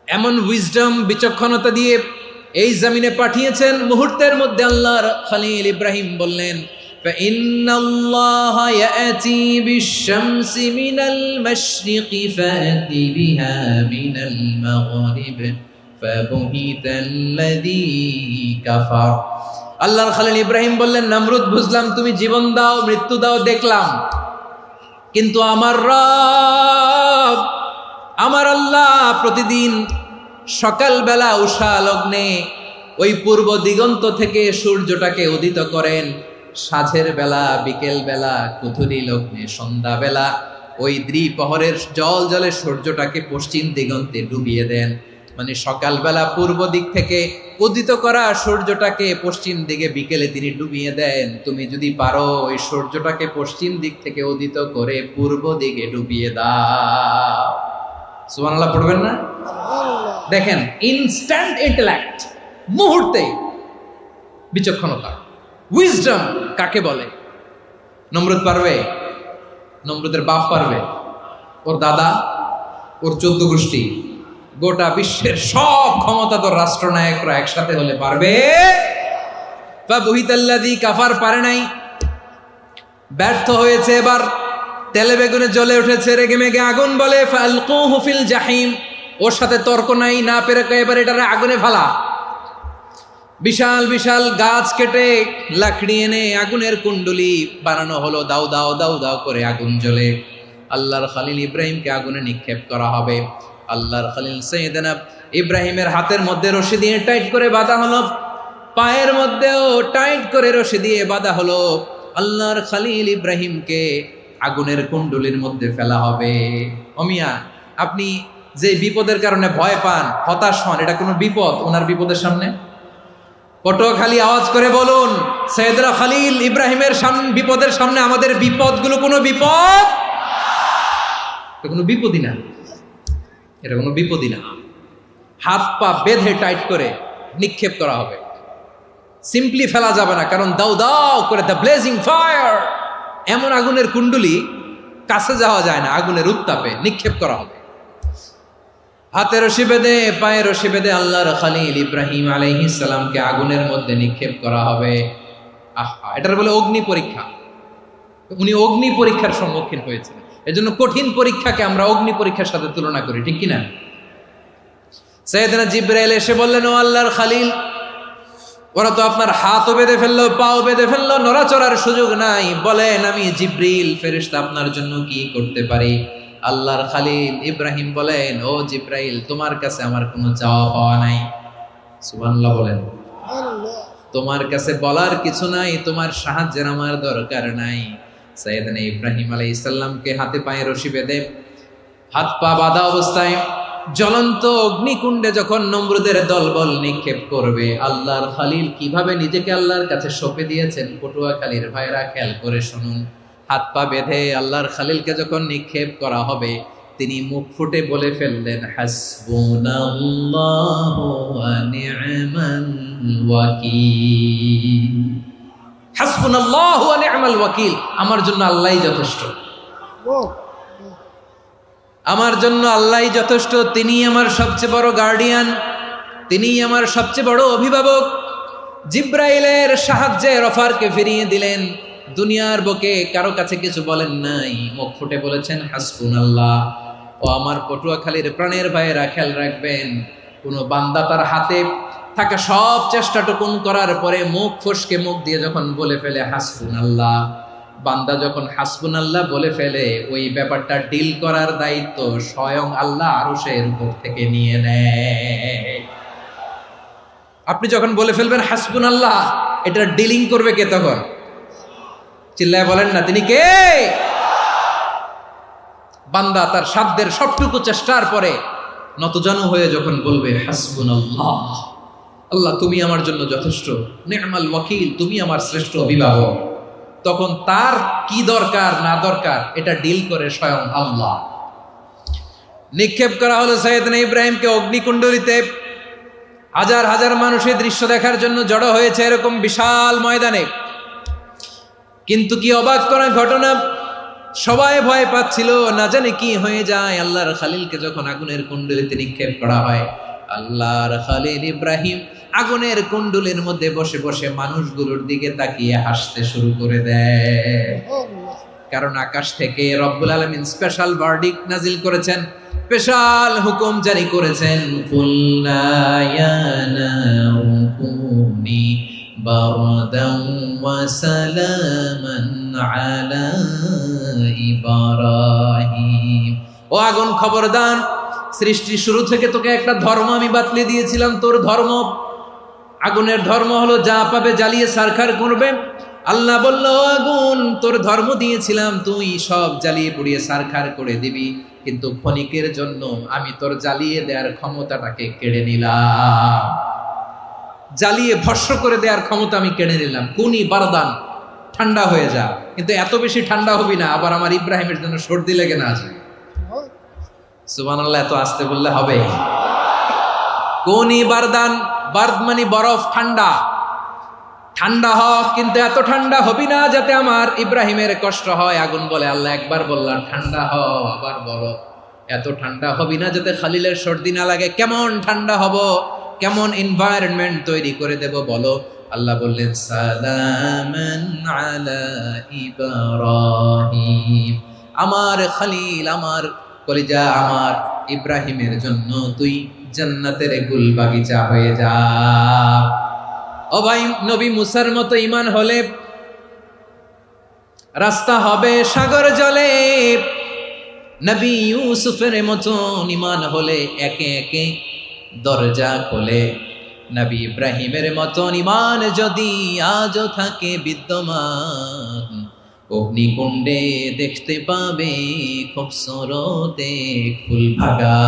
এমন উইজডম বিচক্ষণতা দিয়ে এই জমিনে পাঠিয়েছেন, মুহূর্তের মধ্যে আল্লাহর খলিল ইব্রাহিম বললেন, ফাইন্নাল্লাহা ইয়াতি বিশ-শামসি মিনাল মাশরিকি ফাতি বিহা মিনাল মাগরিব ফাবুহিতাল্লাযী কাফার। আল্লাহর খলিল ইব্রাহিম বললেন, নমরুদ বুঝলাম তুমি জীবন দাও, মৃত্যু দাও, দেখলাম, কিন্তু আমার রব, আমার আল্লাহ প্রতিদিন সকালবেলা উষা লগ্নে ওই পূর্ব দিগন্ত থেকে সূর্যটাকে উদিত করেন, সাঁঝের বেলা, বিকেল বেলা, কুথুরি লগ্নে, সন্ধ্যাবেলা ওই দ্বিপ্রহরের জল জলে সূর্যটাকে পশ্চিম দিগন্তে ডুবিয়ে দেন। মানে সকালবেলা পূর্ব দিক থেকে উদিত করা সূর্যটাকে পশ্চিম দিকে বিকেলে তিনি ডুবিয়ে দেন। তুমি যদি পারো ওই সূর্যটাকে পশ্চিম দিক থেকে উদিত করে পূর্ব দিকে ডুবিয়ে দাও। সুবহানাল্লাহ পড়বেন না? দেখেন, ইনস্ট্যান্ট ইন্টেলেক্ট, মুহূর্তে বিচক্ষণতা, উইজডম কাকে বলে? নমরুদ পারবে? নমরুদের বাপ পারবে? ওর দাদা, ওর 14 গোষ্ঠী, গোটা বিশ্বের সব ক্ষমতাধর রাষ্ট্রনায়করা একসাথে হলে পারবে? ফাবুহিতাল্লাযী কাফার পারে নাই, ব্যর্থ হয়েছে। এবার তেলে বেগুনে জ্বলে উঠেছে, রেগে মেগে আগুন বলে, ফালকুহু ফিল জাহিম। ওর সাথে তর্ক নাই, না পেরে এবার এটারে আগুনে ফেলা। বিশাল বিশাল গাছ কেটে লাকড়ি এনে আগুনের কুণ্ডলি বানানো হলো, দাও দাও দাও দাও করে আগুন জ্বলে। আল্লাহর খলিল ইব্রাহিমকে আগুনে নিক্ষেপ করা হবে। আল্লাহর খলিল সাইয়েদনা ইব্রাহিমের হাতের মধ্যে রশি দিয়ে টাইট করে বাঁধা হলো, পায়ের মধ্যেও টাইট করে রশি দিয়ে বাঁধা হলো। আল্লাহর খলিল ইব্রাহিমকে আগুনের কুণ্ডলির মধ্যে ফেলা হবে। অমিয়া, আপনি যে বিপদের কারণে ভয় পান, হতাশ হন, এটা কোনো বিপদ ওনার বিপদের সামনে? পটুয়াখালী আওয়াজ করে বলুন, সাইয়েদনা খলিল ইব্রাহিমের বিপদের সামনে আমাদের বিপদগুলো কোনো বিপদ? এটা কোনো বিপদই না, এটা কোনো বিপদই না। হাত পা বেঁধে টাইট করে নিক্ষেপ করা হবে। সিম্পলি ফেলা যাবে না, কারণ দাও দাও করে দ্য ব্লেজিং ফায়ার, এমন আগুনের কুণ্ডুলি কাছে যাওয়া যায় না, আগুনের উত্তাপে নিক্ষেপ করা হবে। হাতে রশি বেঁধে পায়ে রশি বেঁধে আল্লাহর খলিল ইব্রাহিম আলাইহিস সালামকে আগুনের মধ্যে নিক্ষেপ করা হবে। আহা, এটার বলে অগ্নি পরীক্ষা। উনি অগ্নি পরীক্ষার সম্মুখীন হয়েছেন। এজন্য কঠিন পরীক্ষাকে আমরা অগ্নি পরীক্ষার সাথে তুলনা করি, ঠিক কিনা? সাইয়েদনা জিবরাইল এসে বললেন, ও আল্লাহর খলিল, ওরা তো আপনার হাতও বেঁধে ফেললো, পাও বেঁধে ফেললো, নড়াচড়ার সুযোগ নাই, বলেন আমি জিবরিল ফেরেশতা আপনার জন্য কি করতে পারি? আল্লাহর খলিল ইব্রাহিম বলেন, ও জিবরাইল, তোমার কাছে আমার কোনো চাওয়া পাওয়া নাই। সুবহানাল্লাহ বলেন। তোমার কাছে বলার কিছু নাই, তোমার সাহায্যের আমার দরকার নাই। সাইয়েদনা ইব্রাহিম আলাইহিস সালামকে হাতে পায়ে রশি বেঁধে হাত পা বাঁধা অবস্থায় জ্বলন্ত অগ্নিকুণ্ডে যখন নমরুদের দলবল নিক্ষেপ করবে, আল্লাহর খলিল কিভাবে নিজেকে আল্লাহর কাছে সঁপে দিয়েছেন, পটুয়াখালীর ভাইরা খেয়াল করে শুনুন। হাত পা বেঁধে আল্লাহর খলিলকে যখন নিক্ষেপ করা হবে, তিনি মুখ ফুটে বলে ফেললেন, হাসবুনাল্লাহু ওয়া নি'মাল ওয়াকিল। হাসবুনাল্লাহু ওয়া নি'মাল ওয়াকিল, আমার জন্য আল্লাহই যথেষ্ট, আমার জন্য আল্লাহই যথেষ্ট। তিনি আমার সবচেয়ে বড় গার্ডিয়ান, তিনি আমার সবচেয়ে বড় অভিভাবক। জিব্রাইলের সাহায্যে অফারকে ফিরিয়ে দিলেন। দুনিয়ার বুকে কারো কাছে কিছু বলেন নাই, মুখ ফুটে বলেছেন হাসবুনাল্লাহ। ও আমার পটুয়াখালীর প্রাণের ভাইয়েরা, খেয়াল রাখবেন, কোনো বান্দা তার হাতে থাকা সব চেষ্টাটুকুন করার পরে মুখ ফসকে মুখ দিয়ে যখন বলে ফেলে হাসবুনাল্লাহ, বান্দা যখন হাসবুনাল্লাহ বলে ফেলে, ওই ব্যাপারটা ডিল করার দায়িত্ব স্বয়ং আল্লাহ আরশের উপর থেকে নিয়ে নেয়। আপনি যখন বলে ফেলবেন হাসবুনাল্লাহ, এটা ডিলিং করবে কে তখন? চিল্লায় বলেন না, তিনি কে? বান্দা তার সাধ্যের সবটুকু চেষ্টার পরে নতজানু হয়ে যখন বলবে হাসবুনাল্লাহ, আল্লাহ তুমি আমার জন্য যথেষ্ট, নি'মাল ওয়াকিল, তুমি আমার শ্রেষ্ঠ অভিভাবক, তখন তার কি দরকার না দরকার এটা ডিল করে স্বয়ং আল্লাহ। নিক্ষেপ করা হলো সাইয়েদনা ইব্রাহিমকে অগ্নিকুণ্ডলিতে। হাজার হাজার মানুষ এই দৃশ্য দেখার জন্য জড়ো হয়েছে এরকম বিশাল ময়দানে। কিন্তু কি অবাক করা ঘটনা, সবাই ভয় পাচ্ছিল, না জানে কি হয়ে যায়। আল্লাহর খলিলকে যখন আগুনের কুণ্ডলিতে নিক্ষেপ করা হয়, আল্লাহর খলিল ইব্রাহিম আগুনের কুণ্ডলের মধ্যে বসে বসে মানুষগুলোর দিকে তাকিয়ে হাসতে শুরু করে দেয়। কারণ আকাশ থেকে রব্বুল আলামিন স্পেশাল ভার্ডিক্ট নাজিল করেছেন, স্পেশাল হুকুম জারি করেছেন, কুল্লা ইয়া নারু কুনি বারদান ওয়া সালামান আলা ইব্রাহিম। ও আগুন, খবরদার, সৃষ্টির শুরু থেকে তোকে একটা ধর্ম আমি বাতলে দিয়েছিলাম, তোর ধর্ম, আগুনের ধর্ম হলো যা পাবে জ্বালিয়ে সারখার করবে। আল্লাহ বলল, আগুন, তোর ধর্ম দিয়েছিলাম, তুই সব জ্বালিয়ে পুড়িয়ে সারখার করে দিবি, কিন্তু ক্ষণিকের জন্য আমি তোর জ্বালিয়ে দেওয়ার ক্ষমতাটাকে কেড়ে নিলাম, জ্বালিয়ে ভস্ম করে দেওয়ার ক্ষমতা আমি কেড়ে নিলাম। কুনি বারদান, ঠান্ডা হয়ে যা, কিন্তু এত বেশি ঠান্ডা হবি না আবার আমার ইব্রাহিমের জন্য সর্দি লেগে না যায়। সুবহানাল্লাহ, এত আসতে বললে হবে? কুনি বারদান, বার্দ মানে বরফ, ঠান্ডা, ঠান্ডা হ, কিন্তু এত ঠান্ডা হবি না যাতে আমার ইব্রাহিমের কষ্ট হয়। আগুন বলে, আল্লাহ একবার বললাম ঠান্ডা হ, আবার বলো এত ঠান্ডা হবি না যাতে খালিলের সর্দি না লাগে। কেমন ঠান্ডা হব, কেমন এনভায়রনমেন্ট তৈরি করে দেব বলো? আল্লাহ বললেন, সালামান আলা ইব্রাহিম, আমার খলিল, আমার কলিজা, আমার ইব্রাহিমের জন্য তুই জান্নাতের গুল বাগিচা হয়ে যা। ও ভাই, নবী মুসার মতো ঈমান হলে রাস্তা হবে সাগর জলে, নবী ইউসুফের মতো ঈমান হলে একে একে দরজা খোলে। নবী ইব্রাহিমের মতো ঈমান যদি আজও থাকে বিদ্যমান, অগ্নিকুণ্ডে দেখতে পাবে খুবসুরত এক ফুল ভাগা।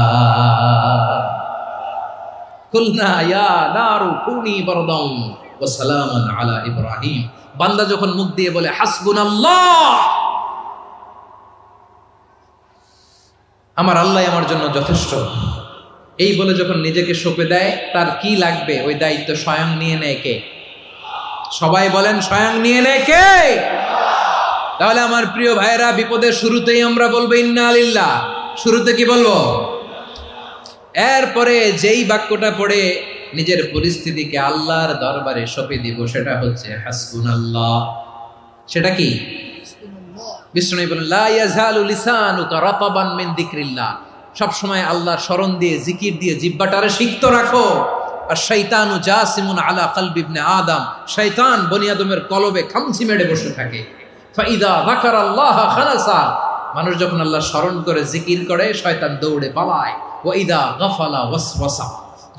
কুলনা ইয়া নারু কুনি বারদান ওয়া সালামান আলা ইব্রাহিম। বান্দা যখন মুখ দিয়ে বলে হাসবুনাল্লাহ, আমার আল্লাহ আমার জন্য যথেষ্ট, এই বলে যখন নিজেকে সঁপে দেয়, তার কি লাগবে ওই দায়িত্ব স্বয়ং নিয়ে নেয় কে? সবাই বলেন স্বয়ং নিয়ে নেয় কে? তাহলে আমার প্রিয় ভাইরা, বিপদের শুরুতেই আমরা বলবো ইন্না লিল্লাহ। শুরুতে কি বলবো? এরপরে যেই বাক্যটা পড়ে নিজের পরিস্থিতিকে আল্লাহর দরবারে সঁপে দিব, সেটা হচ্ছে হাসবুনাল্লাহ। সেটা কি? বিষ্ণু বলেন লা ইয়াজালু লিসানুকা রাতাবান মিন যিকরিল্লাহ। সব সময় আল্লাহর স্মরণ দিয়ে, জিকির দিয়ে জিহ্বাটারে সিক্ত রাখো। আর শয়তানু জাসিমুন আলা কলবি ইবনে আদম, শয়তান বনি আদমের কলবে খামচি মেরে বসে থাকে। ফাইদা যাকারাল্লাহ খানাসা, মানুষ যখন আল্লাহ স্মরণ করে, জিকির করে, শয়তান দৌড়ে পালায়। ওয়া ইদা গাফালা ওয়াসওয়াসা,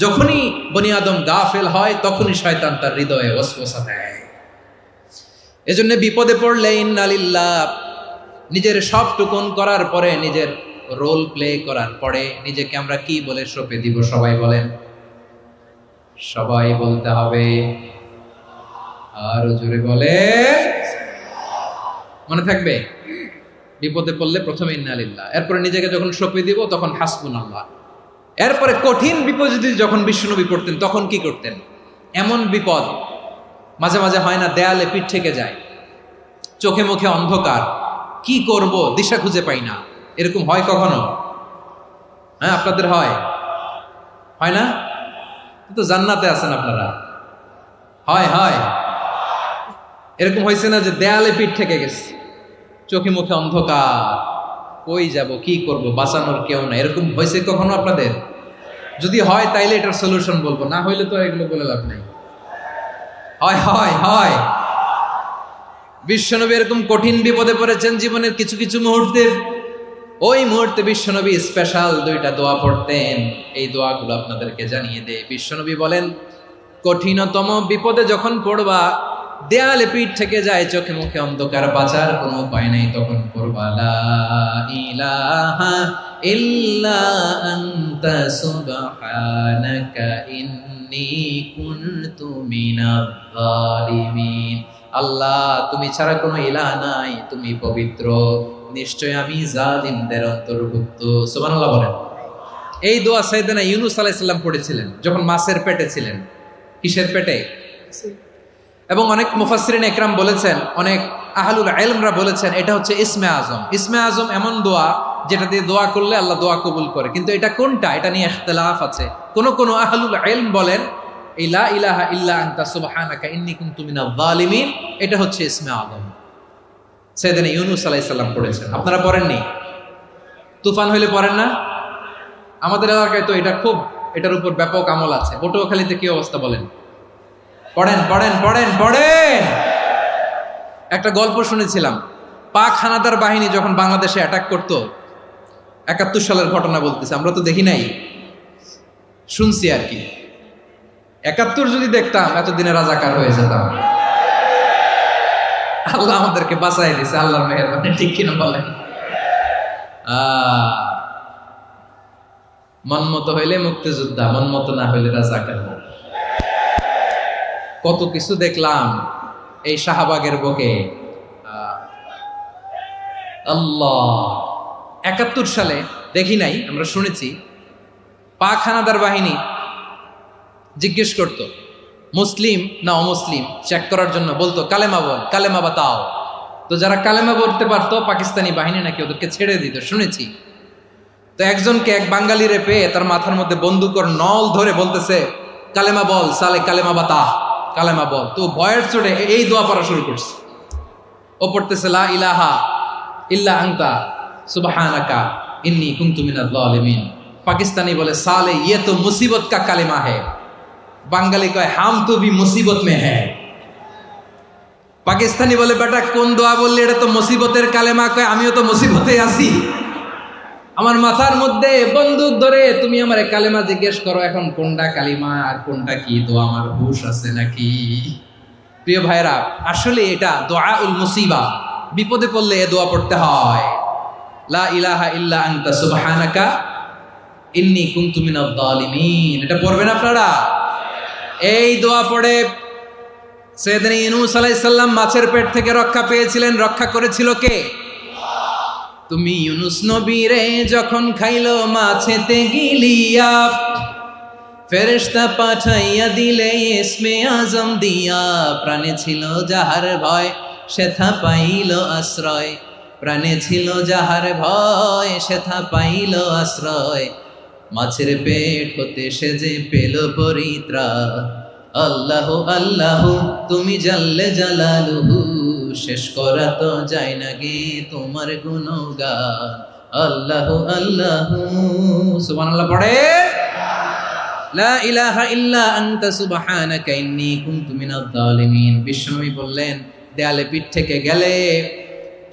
যখনই বনি আদম গাফেল হয় তখনই শয়তান তার হৃদয়ে ওয়াসওয়াসা দেয়। এজন্য বিপদে পড়লে ইন্না লিল্লাহ, নিজের সব টুকুন করার পরে, নিজের রোল প্লে করার পরে নিজেকে আমরা কি বলে সঁপে দিব? সবাই বলেন, সবাই বলতে হবে। আরো জোরে বলে, মনে থাকবে? বিপদে পড়লে প্রথমে ইন্না লিল্লাহ, এরপরে নিজেকে যখন সঁপে দিব তখন হাসবুনাল্লাহ। এরপরে কঠিন বিপদ যদি যখন বিশ্বনবী পড়তেন তখন কি করতেন? এমন বিপদ মাঝে মাঝে হয় না, দেয়ালে পিঠ থেকে যায়, চোখে মুখে অন্ধকার, কি করব দিশা খুঁজে পাই না, এরকম হয় কখনো? হ্যাঁ, আপনাদের হয়? হয় না? তো জান্নাতে আছেন আপনারা। হয় হয় এরকম হয়েছে না যে দেয়ালে পিঠ থেকে গেছে, চোখে মুখে অন্ধকার, কই যাব, কি করব, বাঁচানোর কেউ না, এরকম হয়েছে কখনো আপনাদের? যদি হয় তাইলে এটার সলিউশন বলবো, না হইলে তো এগুলো বলে লাভ নাই। হয় হয় হয় বিশ্বনবী এরকম কঠিন বিপদে পড়েছেন জীবনের কিছু কিছু মুহূর্তে। ওই মুহূর্তে বিশ্বনবী স্পেশাল 2টা দোয়া পড়তেন। এই দোয়াগুলো আপনাদেরকে জানিয়ে দেয়। বিশ্বনবী বলেন, কঠিনতম বিপদে যখন পড়বা, দেয়ালে পিঠ থেকে যায়, চোখে মুখে অন্ধকার, বাঁচার কোনো উপায় নেই, তখন পড়বা লা ইলাহা ইল্লা আনতা সুবহানাকা ইন্নী কুনতু মিনাজ জালিমিন। আল্লাহ, তুমি ছাড়া কোনো ইলাহ নাই, তুমি পবিত্র, নিশ্চয় আমি জালিমদের অন্তর্ভুক্ত। সুবহানাল্লাহ বলেন। এই দোয়া সাইয়েদনা ইউনূস আলাইহিস সালাম পড়েছিলেন যখন মাছের পেটে ছিলেন। কিসের পেটে? এবং অনেক মুফাসসিরিন একরাম বলেছেন, অনেক আহলুল ইলমরা বলেছেন, এটা হচ্ছে ইসমে আজম। ইসমে আজম এমন দোয়া যেটা দিয়ে দোয়া করলে আল্লাহ দোয়া কবুল করে, কিন্তু এটা কোনটা, এটা নিয়ে ইখতিলাফ আছে। কোন আহলুল ইলম বলেন এই লা ইলাহা ইল্লা আনতা সুবহানাকা ইন্নী কুনতু মিনাজ জালিমিন, এটা হচ্ছে ইসমে আজম। সাইয়েদনা ইউনূস আলাইহিস সালাম পড়েছেন, আপনারা পড়েননি? তুফান হইলে পড়েন না? আমাদের এলাকায় তো এটা খুব, এটার উপর ব্যাপক আমল আছে। পটুয়াখালীতে কি অবস্থা বলেন? পড়েন পড়েন পড়েন পড়েন। একটা গল্প শুনেছিলাম, পাক হানাদার বাহিনী যখন বাংলাদেশে অ্যাটাক করতো, 71 সালের ঘটনা বলতেছে, আমরা তো দেখি নাই, শুনছি আর কি। 71 যদি দেখতাম এতদিনে রাজাকার হয়ে যেতাম। আল্লাহ আমাদেরকে বাঁচাই দিয়েছে, আল্লাহর মেহেরবানি, ঠিক কিনা বলেন? মন মতো হইলে মুক্তিযোদ্ধা, মন মতো না হইলে রাজাকার। কত কিছু দেখলাম এই শাহবাগের বুকে। আল্লাহ, 71 সালে দেখি নাই, আমরা শুনেছি পাক হানাদার বাহিনী জিজ্ঞেস করত মুসলিম না অমুসলিম চেক করার জন্য, বলতো কালেমা বল, কালেমা বাতাও। তো যারা কালেমা বলতে পারতো পাকিস্তানি বাহিনী নাকি ওদেরকে ছেড়ে দিত, শুনেছি। তো একজনকে, এক বাঙালিরে পেয়ে তার মাথার মধ্যে বন্দুকর নল ধরে বলতেছে কালেমা বল সালে, কালেমা বাতা, কালেমা বল। তো ভয়ের চোটে এই দোয়া পড়া শুরু করছে। ও পড়তেছে লা ইলাহা ইল্লা আনতা সুবহানাকা ইন্নী কুনতু মিনাজ জালিমিন। পাকিস্তানি বলে সালে ইয়ে তো মুসিবত কা কালেমা হ্যায়। বাঙালি কয় হাম তো ভি মুসিবত মে হ্যায়। পাকিস্তানি বলে বেটা কোন দোয়া বললি, এটা তো মুসিবতের কালেমা। কয় আমিও তো মুসিবতে আছি, আমার মাথার মধ্যে বন্দুক ধরে তুমি আমার কালেমা জিজ্ঞেস করো, এখন কোনটা কালিমা আর কোনটা কি, তো আমার হুশ আছে নাকি? প্রিয় ভাইরা, আসলে এটা দুআউল মুসিবা, বিপদে পড়লে এ দোয়া পড়তে হয়, লা ইলাহা ইল্লা আনতা সুবহানাকা ইন্নী কুনতু মিনাজ জালিমিন। এটা পড়বেন আপনারা। এই দোয়া পড়ে সাইয়েদনা ইউনূস আলাইহিস সালাম মাছের পেট থেকে রক্ষা পেয়েছিলেন। রক্ষা করেছিল কে? তুমি ইউনূস নবী রে যখন খাইলো মাছেতে গিলিয়া, ফেরেশতা পাঠাইয়া দিলে ইসমে আজম দিয়া, প্রাণে ছিল যাহার ভয় সেথা পাইল আশ্রয়। প্রাণে ছিল যাহার ভয় সেথা পাইল আশ্রয়। মাছের পেট হতে সে যে পেল পরিত্রাণ। আল্লাহ আল্লাহ তুমি জাল্লে জালালুহু, শেষ করা তো যায় না গে তোমার গুণগান। আল্লাহ আল্লাহ, সুবহানাল্লাহ পড়ে। লা ইলাহা ইল্লা আনতা সুবহানাকা ইন্নী কুনতু মিনাজ জালিমিন। বিশ্বনবী বললেন, দেয়ালে পিঠ থেকে গেলে,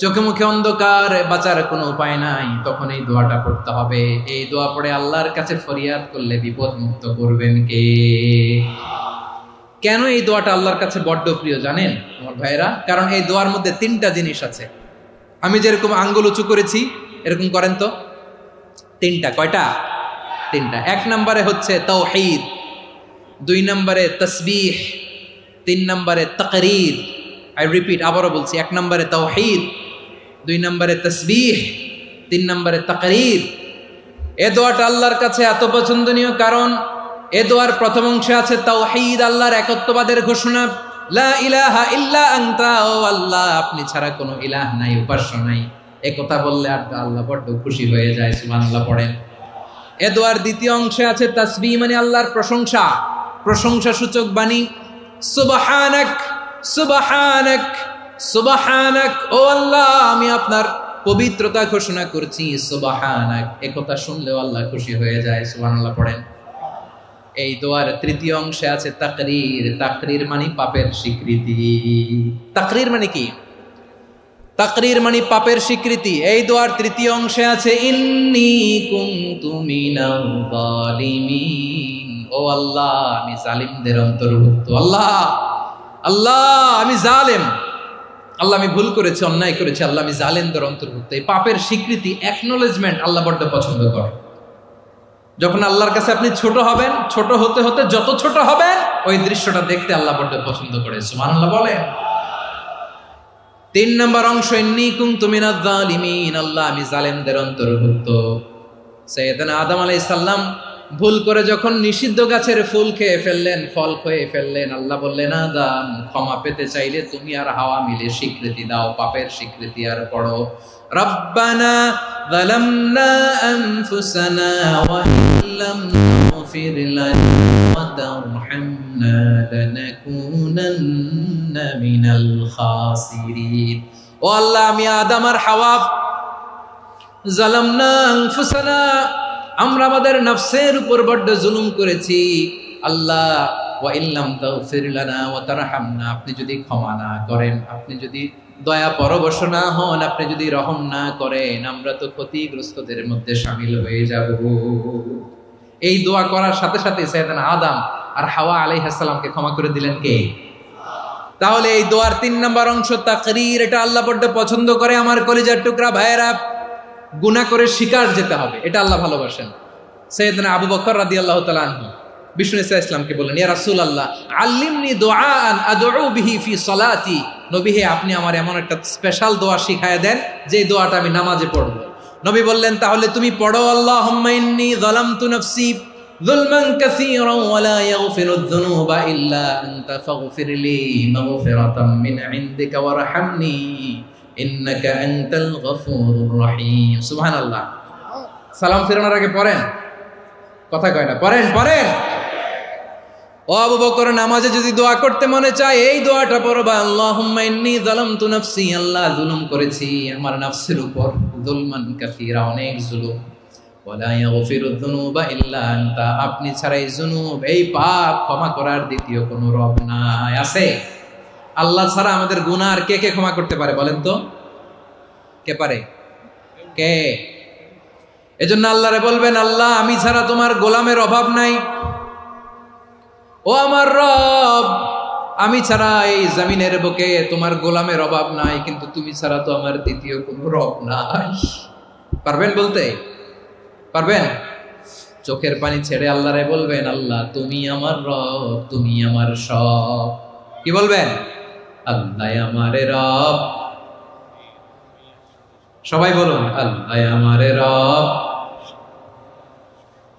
চোখে মুখে অন্ধকার, বাঁচার কোনো উপায় নাই, তখন এই দোয়াটা পড়তে হবে। এই দোয়া পড়ে আল্লাহর কাছে ফরিয়াদ করলে বিপদ মুক্ত করবেন কে? কেন এই দোয়াটা আল্লাহর কাছে বড্ড প্রিয় জানেন আমার ভাইয়েরা? কারণ এই দোয়ার মধ্যে তিনটা জিনিস আছে। আমি যেরকম আঙ্গুল উঁচু করেছি এরকম করেন তো। তিনটা। কয়টা? তিনটা। এক নম্বরে হচ্ছে তাওহীদ, দুই নম্বরে তাসবিহ, তিন নম্বরে তাকরীর। আই রিপিট, আবারও বলছি, এক নম্বরে তাওহীদ, দুই নম্বরে তাসবিহ, তিন নম্বরে তাকরীর। এ দোয়াটা আল্লাহর কাছে এত পছন্দনীয় কারণ এ দোয়ার প্রথম অংশে আছে তাওহীদ, আল্লাহর একত্ববাদের ঘোষণা। লা ইলাহা ইল্লা আনতা, ও আল্লাহ আপনি ছাড়া কোনো ইলাহ নাই, উপাস্য নাই। এ কথা বললে আল্লাহ বড্ড খুশি হয়ে যায়, সুবহানাল্লাহ পড়েন। এ দোয়ার দ্বিতীয় অংশে আছে তাসবিহ, মানে আল্লাহর প্রশংসা, প্রশংসা সূচক বাণী। সুবহানাক সুবহানাক সুবহানাক, ও আল্লাহ আমি আপনার পবিত্রতা ঘোষণা করছি, সুবহানাক। এ কথা শুনলেও আল্লাহ খুশি হয়ে যায়, সুবহানাল্লাহ পড়েন। এই দোয়ার তৃতীয় অংশে আছে তাকরীর, তাকরীর মানে পাপের স্বীকৃতি। তাকরীর মানে কি? তাকরীর মানে পাপের স্বীকৃতি। এই দোয়ার তৃতীয় অংশে আছে ইন্নী কুনতু মিনাল জালিমিন, ও আল্লাহ আমি জালিমদের অন্তর্ভুক্ত। আল্লাহ আল্লাহ আমি জালেম, আল্লাহ আমি ভুল করেছি, অন্যায় করেছি, আল্লাহ আমি জালেমদের অন্তর্ভুক্ত। এই পাপের স্বীকৃতি, অ্যাকনোলেজমেন্ট আল্লাহ বড্ড পছন্দ করে। যখন আল্লাহর কাছে আপনি ছোট হবেন, ছোট হতে হতে যত ছোট হবেন, ওই দৃশ্যটা দেখতে আল্লাহ বড্ড পছন্দ করে, সুবহানাল্লাহ বলেন। তিন নম্বর অংশ ইন্নী কুনতু মিনাজ জালিমিন, আল্লাহ আমি জালেমদের অন্তর্ভুক্ত। সাইয়েদনা আদম আলাইহিস সালাম ভুল করে যখন নিষিদ্ধ গাছের ফুল খেয়ে ফেললেন, ফল খেয়ে ফেললেন, আল্লাহ বললেন আদম ক্ষমা পেতে চাইলে তুমি আর হাওয়া মিলে স্বীকৃতি দাও, পাপের স্বীকৃতি আর পড়ো, রব্বানা যালামনা আনফুসানা ওয়া ইল্লাম তাগফির লানা ওয়া তারহামনা লানাকুনান্না মিনাল খাসিরিন। ও আল্লাহ আমি আদম আর হাওয়া যালামনা আনফুসানা, আমরা আমাদের নফসের উপর বড্ড জুলুম করেছি। আল্লাহ ওয়া ইল্লাম তাগফির লানা ওয়া তারহামনা, আপনি যদি ক্ষমা না করেন, আপনি যদি দয়া পরবশ না হন, আপনি যদি রহম না করেন, আমরা তো ক্ষতিগ্রস্তদের মধ্যে শামিল হয়ে যাব। এই দোয়া করার সাথে সাথে সাইয়েদনা আদম আর হাওয়া আলাইহিস সালামকে ক্ষমা করে দিলেন কে? তাহলে এই দোয়ার তিন নম্বর অংশ তাকরীর, এটা আল্লাহ বড্ড পছন্দ করে। আমার কলিজার টুকরা ভাইয়েরা, গুনাহ করে শিকার যেতে হবে, এটা আল্লাহ ভালোবাসেন। সাইয়েদনা আবু বকর রাদিয়াল্লাহু তাআলা আনহু বিষ্ণু ইসা ইসলামকে বললেন, ইয়া রাসূলুল্লাহ আল্লিমনি দুআআন আদউ বিহি ফি সালাতি, নবী হে আপনি আমার এমন একটা স্পেশাল দোয়া শিখায়া দেন যে দোয়াটা আমি নামাজে পড়ব। নবী বললেন, তাহলে তুমি পড়ো, আল্লাহুম্মা ইন্নী যালামতু নাফসি যুলমান কাসীরান ওয়া লা ইয়াগফিরুয যুনুবা ইল্লা আনতা ফাগফিরলি মাগফিরাতাম মিন ইনদিকা ওয়ারহামনি ইন্নাকা আনতাল গফুরুর রহিম। সুবহানাল্লাহ। সালাম ফেরানোর আগে পড়েন, কথা কয় না, পড়েন পড়েন। ও আবু বকর, নামাজে যদি দোয়া করতে মনে চায় এই দোয়াটা পড়বা, আল্লাহুম্মা ইন্নী যালামতু নাফসি, আল্লাহ জুলুম করেছি আমার নফসের উপর, যুলমান কাসীরা অনেক জুলুম, ওয়া লা ইয়াগফিরুয যুনুবা ইল্লা আনতা, আপনি ছাড়া এই জুনুব, এই পাপ ক্ষমা করার দ্বিতীয় কোনো রব নাই। আছে? আল্লাহ ছাড়া আমাদের গুনাহ আর কে কে ক্ষমা করতে পারে বলেন তো? কে পারে? কে? এজন্য আল্লাহরে বলবেন, আল্লাহ আমি ছাড়া তোমার গোলামের অভাব নাই, ও আমার রব আমি ছাড়া এই জমিনের বুকে তোমার গোলামের অভাব নাই, কিন্তু তুমি ছাড়া তো আমার দ্বিতীয় কোনো রব নাই। পারবেন বলতে? পারবেন? চোখের পানি ছেড়ে আল্লাহরে বলবেন, আল্লাহ তুমি আমার রব, তুমি আমার সব। কি বলবেন? আল্লাহ আমারে রব। সবাই বলুন, আল্লাহ আমারে রব,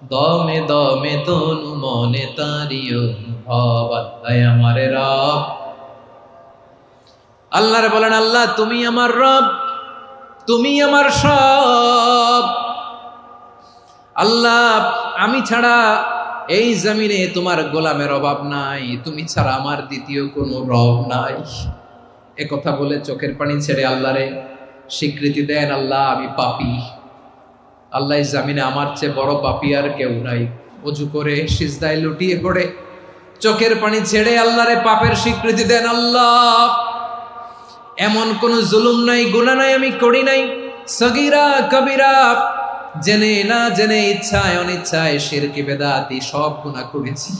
দমে দমে তনু মনে তারি অনুভব, আল্লাহ আমার রব। আল্লাহরে বলেন, আল্লাহ তুমি আমার রব, তুমি আমার সব। আল্লাহ আমি ছাড়া এই জমিনে তোমার গোলামের অভাব নাই, তুমি ছাড়া আমার দ্বিতীয় কোনো রব নাই। এ কথা বলে চোখের পানি ছেড়ে আল্লাহরে স্বীকৃতি দেন, আল্লাহ আমি পাপী। আল্লাহ এই জমিনে আমার চেয়ে বড় পাপী আর কেউ নাই। অজু করে সিজদায় লুটিয়ে পড়ে চোখের পানি ছেড়ে আল্লাহরে পাপের স্বীকৃতি দেন, আল্লাহ এমন কোন জুলুম নাই, গুনাহ নাই আমি করি নাই, সগীরা কবিরা, জেনে না জেনে, ইচ্ছায় অনিচ্ছায়, শিরকি বেদাতি সব গুনাহ করেছি।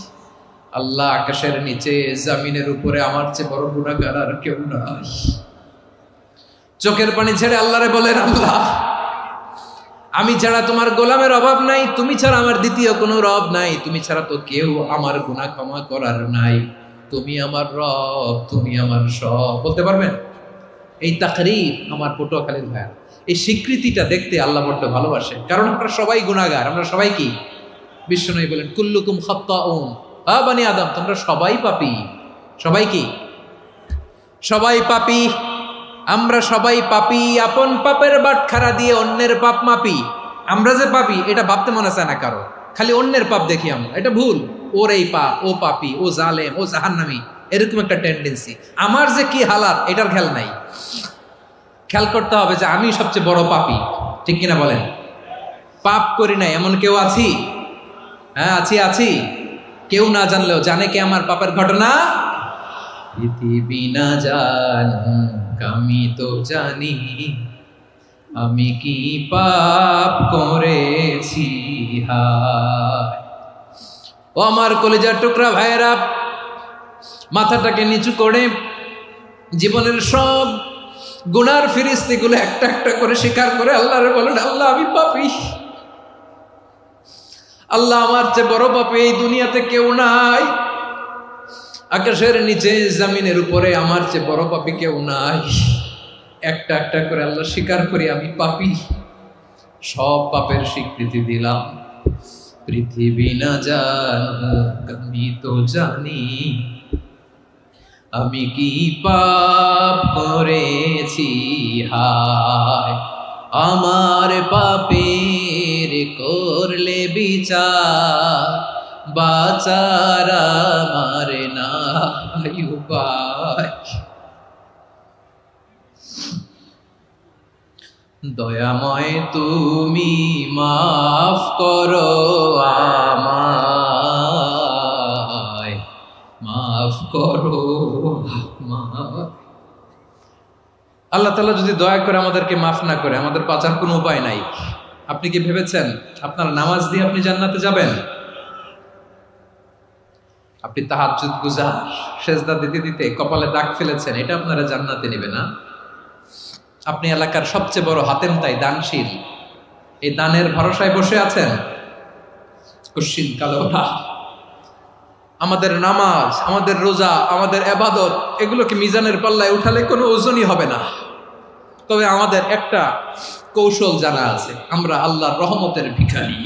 আল্লাহ আকাশের নিচে জমিনের উপরে আমার চেয়ে বড় গুনাহগার আর কেউ নাই। চোখের পানি ছেড়ে আল্লাহরে বলেন, আল্লাহ আমি ছাড়া তোমার গোলামের অভাব নাই, তুমি ছাড়া আমার দ্বিতীয় কোনো রব নাই, তুমি ছাড়া তো কেউ আমার গুনাহ ক্ষমা করার নাই, তুমি আমার রব, তুমি আমার সব। বলতে পারবেন? এই তাকরীর আমার পটুয়াখালীর ভাইয়া, এই স্বীকৃতিটা দেখতে আল্লাহ বড্ড ভালোবাসে, কারণ আমরা সবাই গুনাহগার। আমরা সবাই কি? বিশ্বনবী বলেন, কুল্লুকুম খাত্তাউন, বানি আদম তোমরা সবাই পাপী। সবাই কি? সবাই পাপী। আমরা সবাই পাপী, আপন পাপের বাটখারা দিয়ে অন্যের পাপ মাপি। আমরা যে পাপী এটা ভাবতে মনে চায় না কারো, খালি অন্যের পাপ দেখি আমরা, এটা ভুল। ওর এই পাপ, ও পাপী, ও জালেম, ও জাহান্নামী, এরকম একটা টেন্ডেন্সি। আমার যে কি হালাত এটার খেয়াল নাই। খেয়াল করতে হবে যে আমি সবচেয়ে বড় পাপী, ঠিক কিনা বলেন? পাপ করি নাই এমন কেউ আছি? হ্যাঁ আছি। কেউ না জানলেও জানে কে আমার পাপের ঘটনা? পৃথিবী না জানুক আমি তো জানি, আমি কি পাপ করেছি হায়। ও আমার কলিজার টুকরা ভাইয়েরা, মাথাটাকে নিচু করে জীবনের সব গুনার ফিরিস্তিগুলো একটা একটা করে স্বীকার করে আল্লাহরে বলেন, আল্লাহ আমি পাপী। আল্লাহ আমার চেয়ে বড় পাপী এই দুনিয়াতে কেউ নাই। আকাশের নিচে জমিনের উপরে আমার চেয়ে বড় পাপী কেউ নাই। একটা একটা করে আল্লাহ স্বীকার করি আমি পাপী। সব পাপের স্বীকৃতি দিলাম। পৃথিবী না জানুক আমি তো জানি, আমি কি পাপ করেছি হায়। আমার পাপের করলে বিচার, বাঁচার আমার নাই উপায়। দয়াময় তুমি মাফ করো আমায়, মাফ করো আমায়। আল্লাহ তাআলা যদি দয়া করে আমাদেরকে মাফ না করে, আমাদের বাঁচার কোনো উপায় নাই। আপনি কি ভেবেছেন আপনার নামাজ দিয়ে আপনি জান্নাতে যাবেন? আপনি তাহাজ্জুদ গুজার, সেজদা দিতে দিতে কপালে দাগ ফেলেছেন, এটা আপনারা জান্নাতে নেবে না। আপনি এলাকার সবচেয়ে বড় হাতেম তাই দানশীল, এই দানের ভরসায় বসে আছেন, কুশ্চিন কালো না। আমাদের নামাজ, আমাদের রোজা, আমাদের ইবাদত, এগুলোকে মিজানের পাল্লায় উঠালে কোনো ওজনই হবে না। তবে আমাদের একটা কৌশল জানা আছে, আমরা আল্লাহর রহমতের ভিখারি।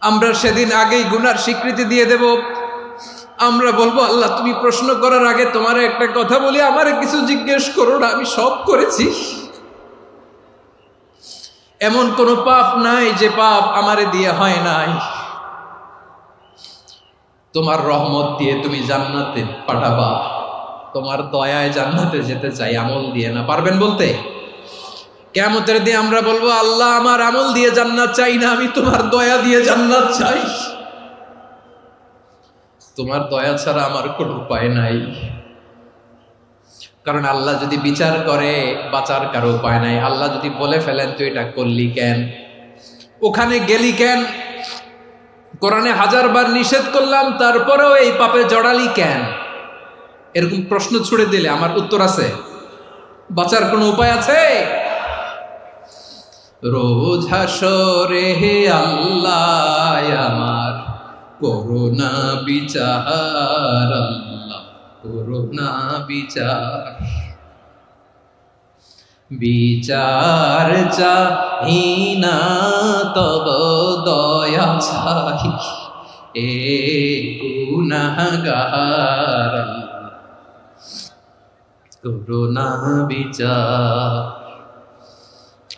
আমরা সেদিন আগেই গুনার স্বীকৃতি দিয়ে দেব। আমরা বলবো, আল্লাহ তুমি প্রশ্ন করার আগে তোমার একটা কথা বলি, আমারে কিছু জিজ্ঞেস করো না, আমি সব করেছি। এমন কোনো পাপ নাই যে পাপ আমারে দিয়ে হয় নাই। তোমার রহমত দিয়ে তুমি জান্নাতে পাঠাবা, তোমার দয়ায় জান্নাতে যেতে চাই, আমল দিয়ে না। পারবেন বলতে? কিয়ামতের দিন আমরা বলবো, আল্লাহ আমার আমল দিয়ে জান্নাত চাই না, আমি তোমার দয়া দিয়ে জান্নাত চাই। তোমার দয়া ছাড়া আমার কোনো উপায় নাই। কারণ আল্লাহ যদি বিচার করে, বাঁচার কারো উপায় নাই। আল্লাহ যদি বলে ফেলেন তুই এটা করলি কেন, ওখানে গেলি কেন, কোরআনে 1000 বার নিষেধ করলাম তারপরেও এই পাপে জড়ালি কেন, এরকম প্রশ্ন ছুড়ে দিলে আমার উত্তর আছে? বাঁচার কোনো উপায় আছে? রোজ হাসরে হে আল্লাহ আমার করুণা বিচার, আল্লাহ করুণা বিচার। বিচার চাহি না তব চাই এ গুনাহগার, করুণা বিচার।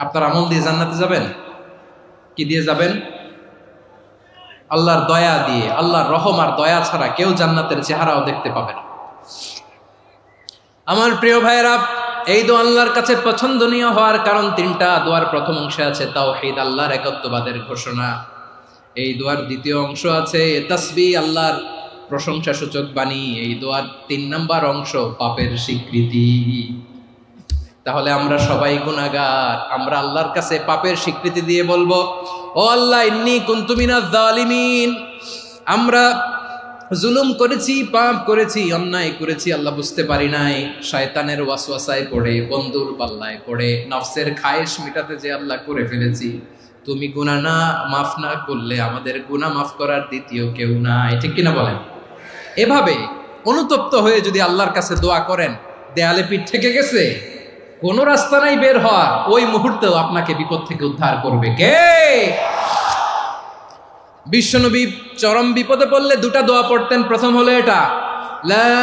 আপনার আমল দিয়ে জান্নাতে যাবেন? কি দিয়ে যাবেন? আল্লাহর দয়া দিয়ে। আল্লাহর রহম আর দয়া ছাড়া কেউ জান্নাতের চেহারাও দেখতে পাবে না। আমার প্রিয় ভাইয়েরা, এই দোয়া আল্লাহর কাছে পছন্দনীয় হওয়ার কারণ তিনটা। দোয়ার প্রথম অংশে আছে তাওহীদ, আল্লাহর একত্ববাদের ঘোষণা। এই দোয়ার দ্বিতীয় অংশ আছে তাসবিহ, আল্লাহর প্রশংসা সূচক বাণী। এই দোয়ার 3 নাম্বার অংশ পাপের স্বীকৃতি। তাহলে আমরা সবাই গুনাহগার, আমরা আল্লাহর কাছে পাপের স্বীকৃতি দিয়ে বলবো, ও আল্লাহ ইন্নী কুনতু মিনাজ জালিমিন, আমরা জুলুম করেছি, পাপ করেছি, অন্যায় করেছি, আল্লাহ বুঝতে পারি নাই, শয়তানের ওয়াসওয়াসায় পড়ে, বন্ধুর পাল্লায় পড়ে, নফসের খায়েশ মিটাতে যে আল্লাহ করে ফেলেছি। তুমি গুনাহ না মাফ না করলে আমাদের গুনাহ মাফ করার দ্বিতীয় কেউ নাই। ঠিক কিনা বলেন? এভাবে অনুতপ্ত হয়ে যদি আল্লাহর কাছে দোয়া করেন, দেয়ালে পিঠ থেকে গেছে, কোনো রাস্তা নাই বের হওয়ার, ওই মুহূর্তেও আপনাকে বিপদ থেকে উদ্ধার করবে কে? বিশ্বনবী চরম বিপদে পড়লে 2টা দোয়া পড়তেন। প্রথম হলো এটা, লা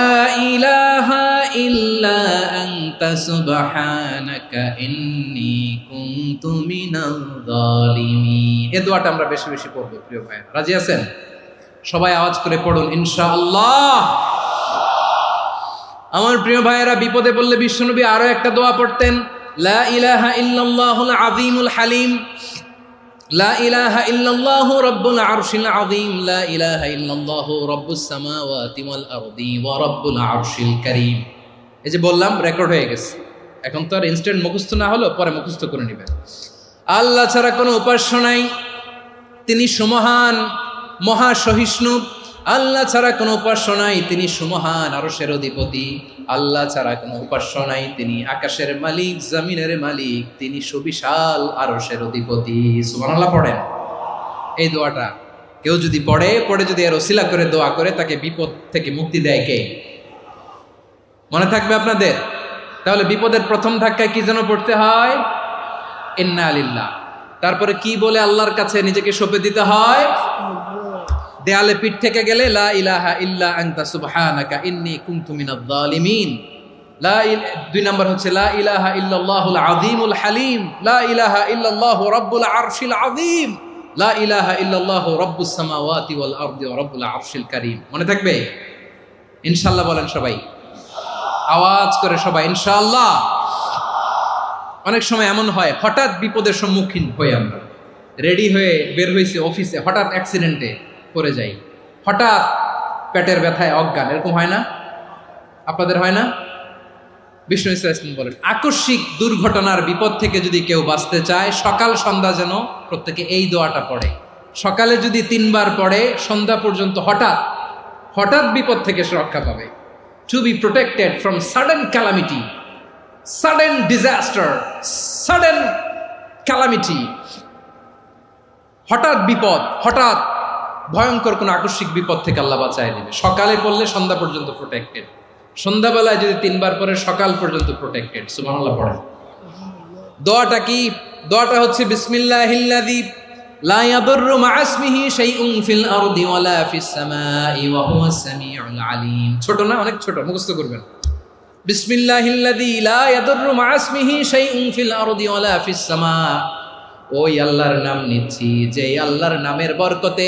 ইলাহা ইল্লা আনতা সুবহানাকা ইন্নী কুনতু মিনাল জালিমিন। এই দোয়াটা আমরা বেশি বেশি পড়ব প্রিয় ভাই। রাজি আছেন? সবাই আওয়াজ করে পড়ুন ইনশাআল্লাহ। আমার প্রিয় ভাইয়েরা, বিপদে পড়লে বিশ্বনবী আরো একটা দোয়া পড়তেন, লা ইলাহা ইল্লাল্লাহুল আযীমুল হালিম, লা ইলাহা ইল্লাল্লাহু রাব্বুল আরশিল আযীম, লা ইলাহা ইল্লাল্লাহু রাব্বুস সামাওয়াতি ওয়াল আরদি ওয়া রাব্বুল আরশিল কারীম। এই যে বললাম, রেকর্ড হয়ে গেছে। এখন তো আর ইনস্ট্যান্ট মুখস্থ না হলো, পরে মুখস্থ করে নেবেন। আল্লাহ ছাড়া কোনো উপাস্য নাই, তিনি সুমহান, মহা সহিষ্ণু। আল্লাহ ছাড়া কোনো উপাস্য নাই, তিনি সুমহান, আরশের অধিপতি। আল্লাহ ছাড়া কোনো উপাস্য নাই, তিনি আকাশের মালিক, জমিনের মালিক, তিনি সুবিশাল আরশের অধিপতি। সুবহানাল্লাহ পড়েন। এই দোয়াটা কেউ যদি পড়ে যদি এর ওসিলা করে দোয়া করে, তাকে বিপদ থেকে মুক্তি দেয় কে? মনে থাকবে আপনাদের? তাহলে বিপদের প্রথম ধাক্কায় কি যেন পড়তে হয়? ইন্না লিল্লাহ। তারপরে কি বলে আল্লাহর কাছে নিজেকে সঁপে দিতে হয়? দেয়ালে পিঠ থেকে গেলে লা ইলাহা ইল্লা আনতা সুবহানাকা ইন্নী কুনতু মিনাজ জালিমিন। 2 নাম্বার হচ্ছে লা ইলাহা ইল্লাল্লাহুল আযীমুল হালিম, লা ইলাহা ইল্লাল্লাহু রাব্বুল আরশিল আযীম, লা ইলাহা ইল্লাল্লাহু রাব্বুস সামাওয়াতি ওয়াল আরদি ওয়া রাব্বুল আরশিল কারীম। মনে থাকবে? ইনশাআল্লাহ বলেন সবাই, আওয়াজ করে সবাই ইনশাআল্লাহ। অনেক সময় এমন হয়, হঠাৎ বিপদের সম্মুখীন হই আমরা, রেডি হয়ে বের হয়েছি অফিসে, হঠাৎ অ্যাক্সিডেন্টে পড়ে যাই, হঠাৎ পেটের ব্যথায় অজ্ঞান, এরকম হয় না? আপনাদের হয় না? বিষ্ণু ইসলাম বলেন, আকস্মিক দুর্ঘটনার বিপদ থেকে যদি কেউ বাঁচতে চায়, সকাল সন্ধ্যা যেন প্রত্যেকে এই দোয়াটা পড়ে। সকালে যদি 3 বার পড়ে, সন্ধ্যা পর্যন্ত হঠাৎ বিপদ থেকে সে রক্ষা পাবে। To be protected from sudden calamity, sudden disaster, sudden calamity. হঠাৎ বিপদ, হঠাৎ ভয়ঙ্কর কোন আকস্মিক বিপদ থেকে আল্লাহ বাঁচায় নেবে। সকালে পড়লে সন্ধ্যা পর্যন্ত প্রোটেক্টেড, সন্ধ্যাবেলায় যদি 3 বার পরে সকাল পর্যন্ত প্রোটেক্টেড। সুবহানাল্লাহ পড়েন। দোয়াটা কি? দোয়াটা হচ্ছে বিসমিল্লাহিল্লাযী লা ইয়াদুররু মা'a ইসমিহি শাইউন ফিল আরদি ওয়ালা ফিস সামাই ওয়া হুয়াস সামিউল আলীম। ছোট না? অনেক ছোট, মুখস্থ করবেন। বিসমিল্লাহিল্লাযী লা ইয়াদুররু মা'a ইসমিহি শাইউন ফিল আরদি ওয়ালা ফিস সামা। ওই আল্লাহর নাম নিচ্ছি, যে আল্লাহর নামের বরকতে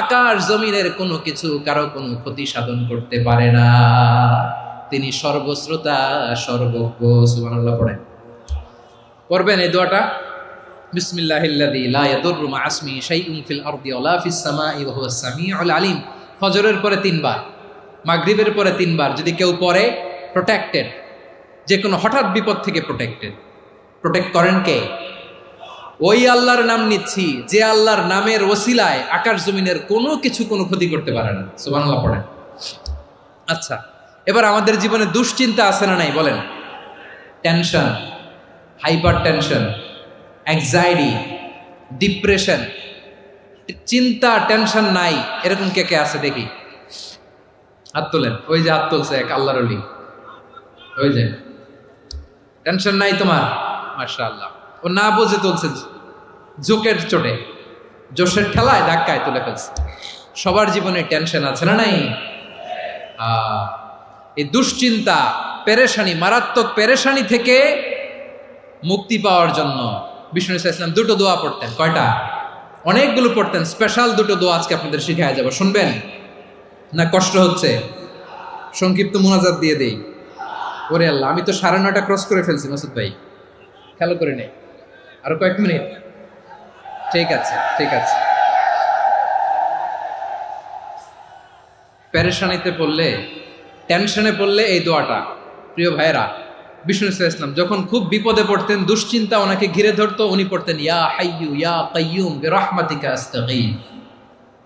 আকাশ জমিনের কোনো কিছু কারো কোনো ক্ষতি সাধন করতে পারে না। তিনি সর্বশ্রোতা, সর্বজ্ঞ। সুবহানাল্লাহ পড়েন। পড়বেন এই দোয়াটা, বিসমিল্লাহিল্লাযী লা ইয়াদুররু মা'a ইসমিহি শাইউন ফিল আরদি ওয়ালা ফিস সামাই ওয়া হুয়াস সামিউল আলীম। ফজরের পরে 3 বার, মাগরিবের পরে 3 বার যদি কেউ পড়ে, প্রোটেক্টেড, যে কোনো হঠাৎ বিপদ থেকে প্রোটেক্টেড। প্রোটেক্ট করেন কে? ওই আল্লাহর নাম নিচ্ছি, যে আল্লাহর নামের ওসিলায় আকাশ জমিনের কোনো কিছু কোনো ক্ষতি করতে পারে না। সুবহানাল্লাহ পড়েন। আচ্ছা, এবার আমাদের জীবনে দুশ্চিন্তা আছে না নাই বলেন? Tension, hyper tension, anxiety, depression, চিন্তা, টেনশন নাই, এরকম কে কে আছে দেখি? হাত তোলেন। ওই যে হাত তুলছে এক আল্লাহর ওলি, ওই যে। টেনশন নাই তোমার? মাশাআল্লাহ। ও না বুঝে তুলছে, জোকের চোটে। জোশের ঠেলায় ধাক্কায় তুলে ফেলছে। সবার জীবনে টেনশন আছে না নাই? এই দুশ্চিন্তা, পেরেশানি, মারাত্মক পেরেশানি থেকে মুক্তি পাওয়ার জন্য বিষ্ণু ইসলাম দুটো দোয়া পড়তেন। কয়টা? অনেকগুলো পড়তেন। স্পেশাল দুটো দোয়া আজকে আপনাদের শিখায় যাব, শুনবেন না? কষ্ট হচ্ছে? সংক্ষিপ্ত মুনাজাত দিয়ে দেই। ওরে আল্লাহ, আমি তো 9:30 ক্রস করে ফেলছি মাসুদ ভাই, খেয়াল করে নেই। আরো কয়েক মিনিট। ঠিক আছে, ঠিক আছে। পেরেশানিতে পড়লে, টেনশনে পড়লে এই দোয়াটা, প্রিয় ভাইয়েরা, বিষ্ণু ইসলাম যখন খুব বিপদে পড়তেন, দুশ্চিন্তা ওনাকে ঘিরে ধরতো, উনি পড়তেন ইয়া হাইয়ু ইয়া কাইয়ুম বিরহমাতিকা আস্তাগীথ,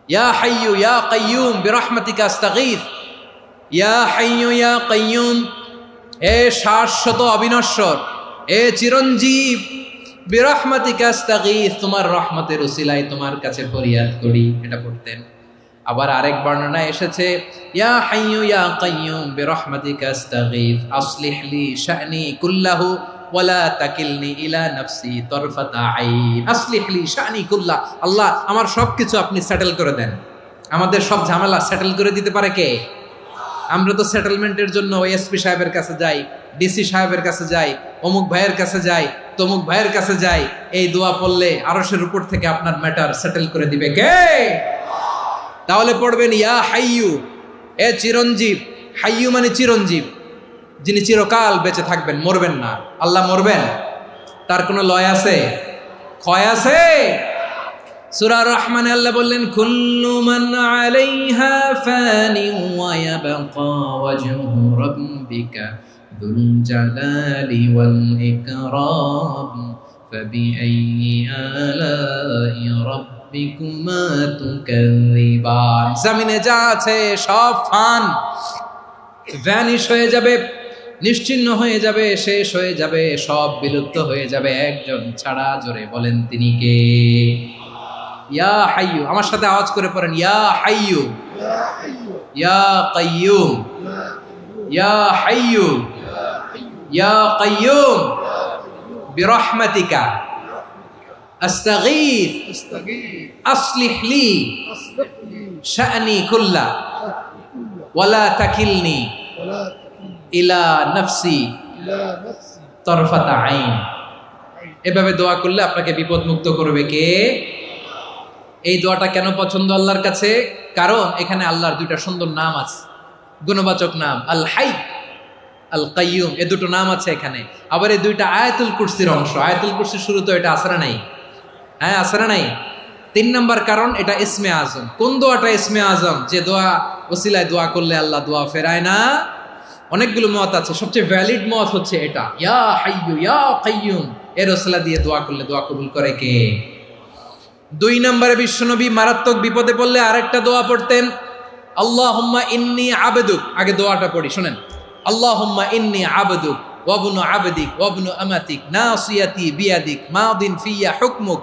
ইয়া হাইয়ু ইয়া কাইয়ুম বিরহমাতিকা আস্তাগীথ, ইয়া হাইয়ু ইয়া কাইয়ুম, এ শাশ্বত অবিনশ্বর, এ চিরঞ্জীব, বিরহমাতিকা আস্তাগীথ, তোমার রহমতের উসিলায় তোমার কাছে ফরিয়াদ করি। এটা পড়তেন। আবার আরেক বর্ণনায় এসেছে ইয়া হাইয়ু ইয়া কাইয়ুম বিরহমাতিকা আস্তাগীথ আসলিহ লি শা'নি কুল্লাহু ওয়ালা তাকিলনি ইলা নাফসি তারফাতা আইন। আসলিহ লি শা'নি কুল্লাহ, আল্লাহ আমার সবকিছু আপনি সেটেল করে দেন। আমাদের সব ঝামেলা সেটেল করে দিতে পারে কে? আমরা তো সেটেলমেন্টের জন্য এসপি সাহেবের কাছে যাই, ডিসি সাহেবের কাছে যাই, অমুক ভাইয়ের কাছে যাই, তমুক ভাইয়ের কাছে যাই। এই দোয়া পড়লে আরশের উপর থেকে আপনার ম্যাটার সেটেল করে দিবে কে? তাহলে পড়বেন ইয়া হাইয়ু, এ চিরঞ্জীব। হাইয়ু মানে চিরঞ্জীব, যিনি চিরকাল বেঁচে থাকবেন, মরবেন না। আল্লাহ মরবেন? তার কোনো লয় আছে? ক্ষয় আছে? সূরা রহমানে আল্লাহ বললেন কুল্লু মান আলাইহা ফানি ওয়া ইয়াবকা ওয়াজহু রাব্বিকা যুল জালালি ওয়াল ইকরাম ফাবিআইয়ি আলাই রাব্বিকুমা তুকাযিবান। জমিনে যা আছে সব ফান, ভ্যানিশ হয়ে যাবে, নিশ্চিহ্ন হয়ে যাবে, শেষ হয়ে যাবে, সব বিলুপ্ত হয়ে যাবে, একজন ছাড়া। জোরে বলেন তিনি কে? ইয়া হাইয়ু। আমার সাথে আওয়াজ করে পড়েন ইয়া হাইয়ু ইয়া কাইয়ুম ইয়া হাইয়ু ইয়া কাইয়ুম বিরহমাতিকা আস্তাগীথ আসলিহ লি শা'নি কুল্লা ওয়ালা তাকিলনি ইলা নাফসি তারফাতা আইন। এভাবে দোয়া করলে আপনাকে বিপদ মুক্ত করবে কে? এই দোয়াটা কেন পছন্দ আল্লাহর কাছে? কারণ এখানে আল্লাহর দুইটা সুন্দর নাম আছে, গুণবাচক নাম, আল হাই, আল কাইয়ুম। এই দুটো নাম আছে এখানে। আবার এই দুইটা আয়াতুল কুরসির অংশ। আয়াতুল কুরসির শুরু তো এটা আসরা নাই? হ্যাঁ, আসরা নাই। 3 নম্বর কারণ, এটা ইসমে আজম। কোন দোয়াটা ইসমে আজম? যে দোয়া ওসিলায় দোয়া করলে আল্লাহ দোয়া ফেরায় না। অনেকগুলো মত আছে, সবচেয়ে ভ্যালিড মত হচ্ছে এটা, ইয়া হাইয়ু ইয়া কাইয়ুম। এর ওসিলা দিয়ে দোয়া করলে দোয়া কবুল করে কে? 2 নম্বরে বিশ্বনবী মারাত্মক বিপদে পড়লে আরেকটা দোয়া পড়তেন, আল্লাহুম্মা ইন্নী আবদুক। আগে দোয়াটা পড়ি, শুনেন। আল্লাহুম্মা ইন্নী আবদুক ওয়া ইবনু আবদিক ওয়া ইবনু আমাতিক নাসিয়াতি বিয়াদিক মাদিন ফিয়া হুকমুক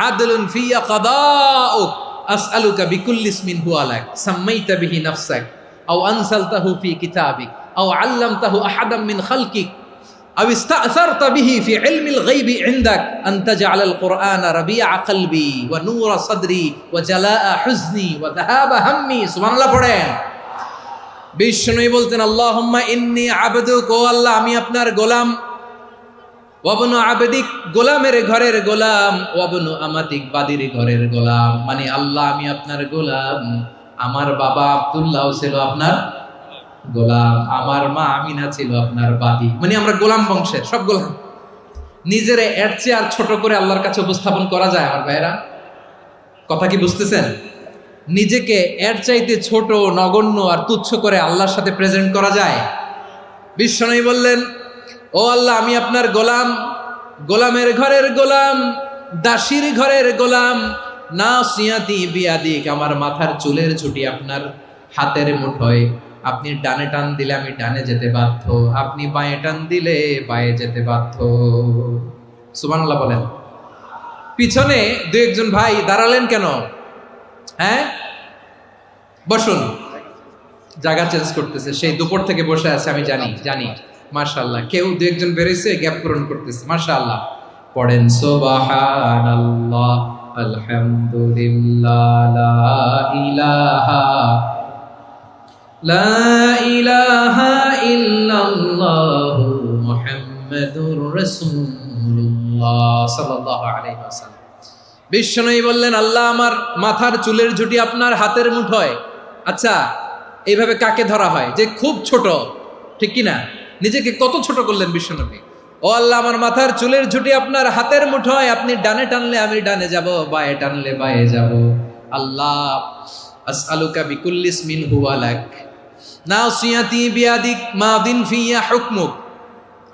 আদলুন ফিয়া কাদাউক আসআলুকা বিকুল্লি ইসমিন হুয়া লাক সাম্মাইতা বিহি নাফসাক আও আনসালতাহু ফি কিতাবিক আও আল্লামতাহু আহাদাম মিন খালকিক আও ইস্তা'সারতা বিহি ফি ইলমিল গায়বি ইনদাক আন তাজআলাল কুরআনা রাবিআ কলবি ওয়া নূরা সাদরি ওয়া জালাআ হুজনি ওয়া যাহাবা হাম্মি। সুবহানাল্লাহ পড়েন। বিষ্ণুই বলতেন আল্লাহুম্মা ইন্নী আবদুক, ও আল্লাহ আমি আপনার গোলাম, ওয়া ইবনু আবদিক, গোলামের ঘরের গোলাম, ওয়া ইবনু আমাতিক, বাদীর ঘরের গোলাম। মানে আল্লাহ আমি আপনার গোলাম। আমার বাবা আব্দুল্লাহ ছিল আপনার গোলাম, আমার মা আমিনা ছিল আপনার বাদী। মানে আমরা গোলাম বংশের, সব গোলাম। নিজেরে এর চেয়ে আর ছোট করে আল্লাহর কাছে উপস্থাপন করা যায় আমার ভাইয়েরা? কথা কি বুঝতেছেন? নিজেকে এর চাইতে ছোট, নগণ্য আর তুচ্ছ করে আল্লাহর সাথে প্রেজেন্ট করা যায়? বিশ্বনবী বললেন ও আল্লাহ আমি আপনার গোলাম, গোলামের ঘরের গোলাম, দাসীর ঘরের গোলাম। নাসিয়াতি বিয়াদিক, আমার মাথার চুলের ছুটি আপনার হাতের মুঠোয়। আপনি ডানে টান দিলে আমি ডানে যেতে বাধ্য, আপনি বাঁয়ে টান দিলে বাঁয়ে যেতে বাধ্য। সুবহানাল্লাহ বলেন। পিছনে 2-1 ভাই দাঁড়ালেন কেন? হ্যাঁ, বসুন। জায়গা চেঞ্জ করতেছে, সেই দুপুর থেকে বসে আছে, আমি জানি। মাশাআল্লাহ, কেউ 2-1 বেরিয়েছে, গ্যাপ পূরণ করতেছে। মাশাআল্লাহ। পড়েন সুবহানাল্লাহ আলহামদুলিল্লাহ, লা ইলাহা ইল্লাল্লাহ মুহাম্মাদুর রাসূলুল্লাহ সাল্লাল্লাহু আলাইহি ওয়াসাল্লাম। বিশ্বনবী বললেন, আল্লাহ আমার মাথার চুলের ঝুঁটি আপনার হাতের মুঠোয়। আচ্ছা, এইভাবে কাকে ধরা হয়? যে খুব ছোট, ঠিক কিনা? নিজেকে কত ছোট করলেন বিশ্বনবী। ও আল্লাহ, আমার মাথার চুলের ঝুঁটি আপনার হাতের মুঠোয়, আপনি ডানে টানলে আমি ডানে যাব, বায়ে টানলে বায়ে যাব। আল্লাহ, আসআলুকা বিকুল্লি ইসমিন হুয়া লাক নাসিয়াতি বিয়াদিক মাদিন ফিয়া হুকমুক।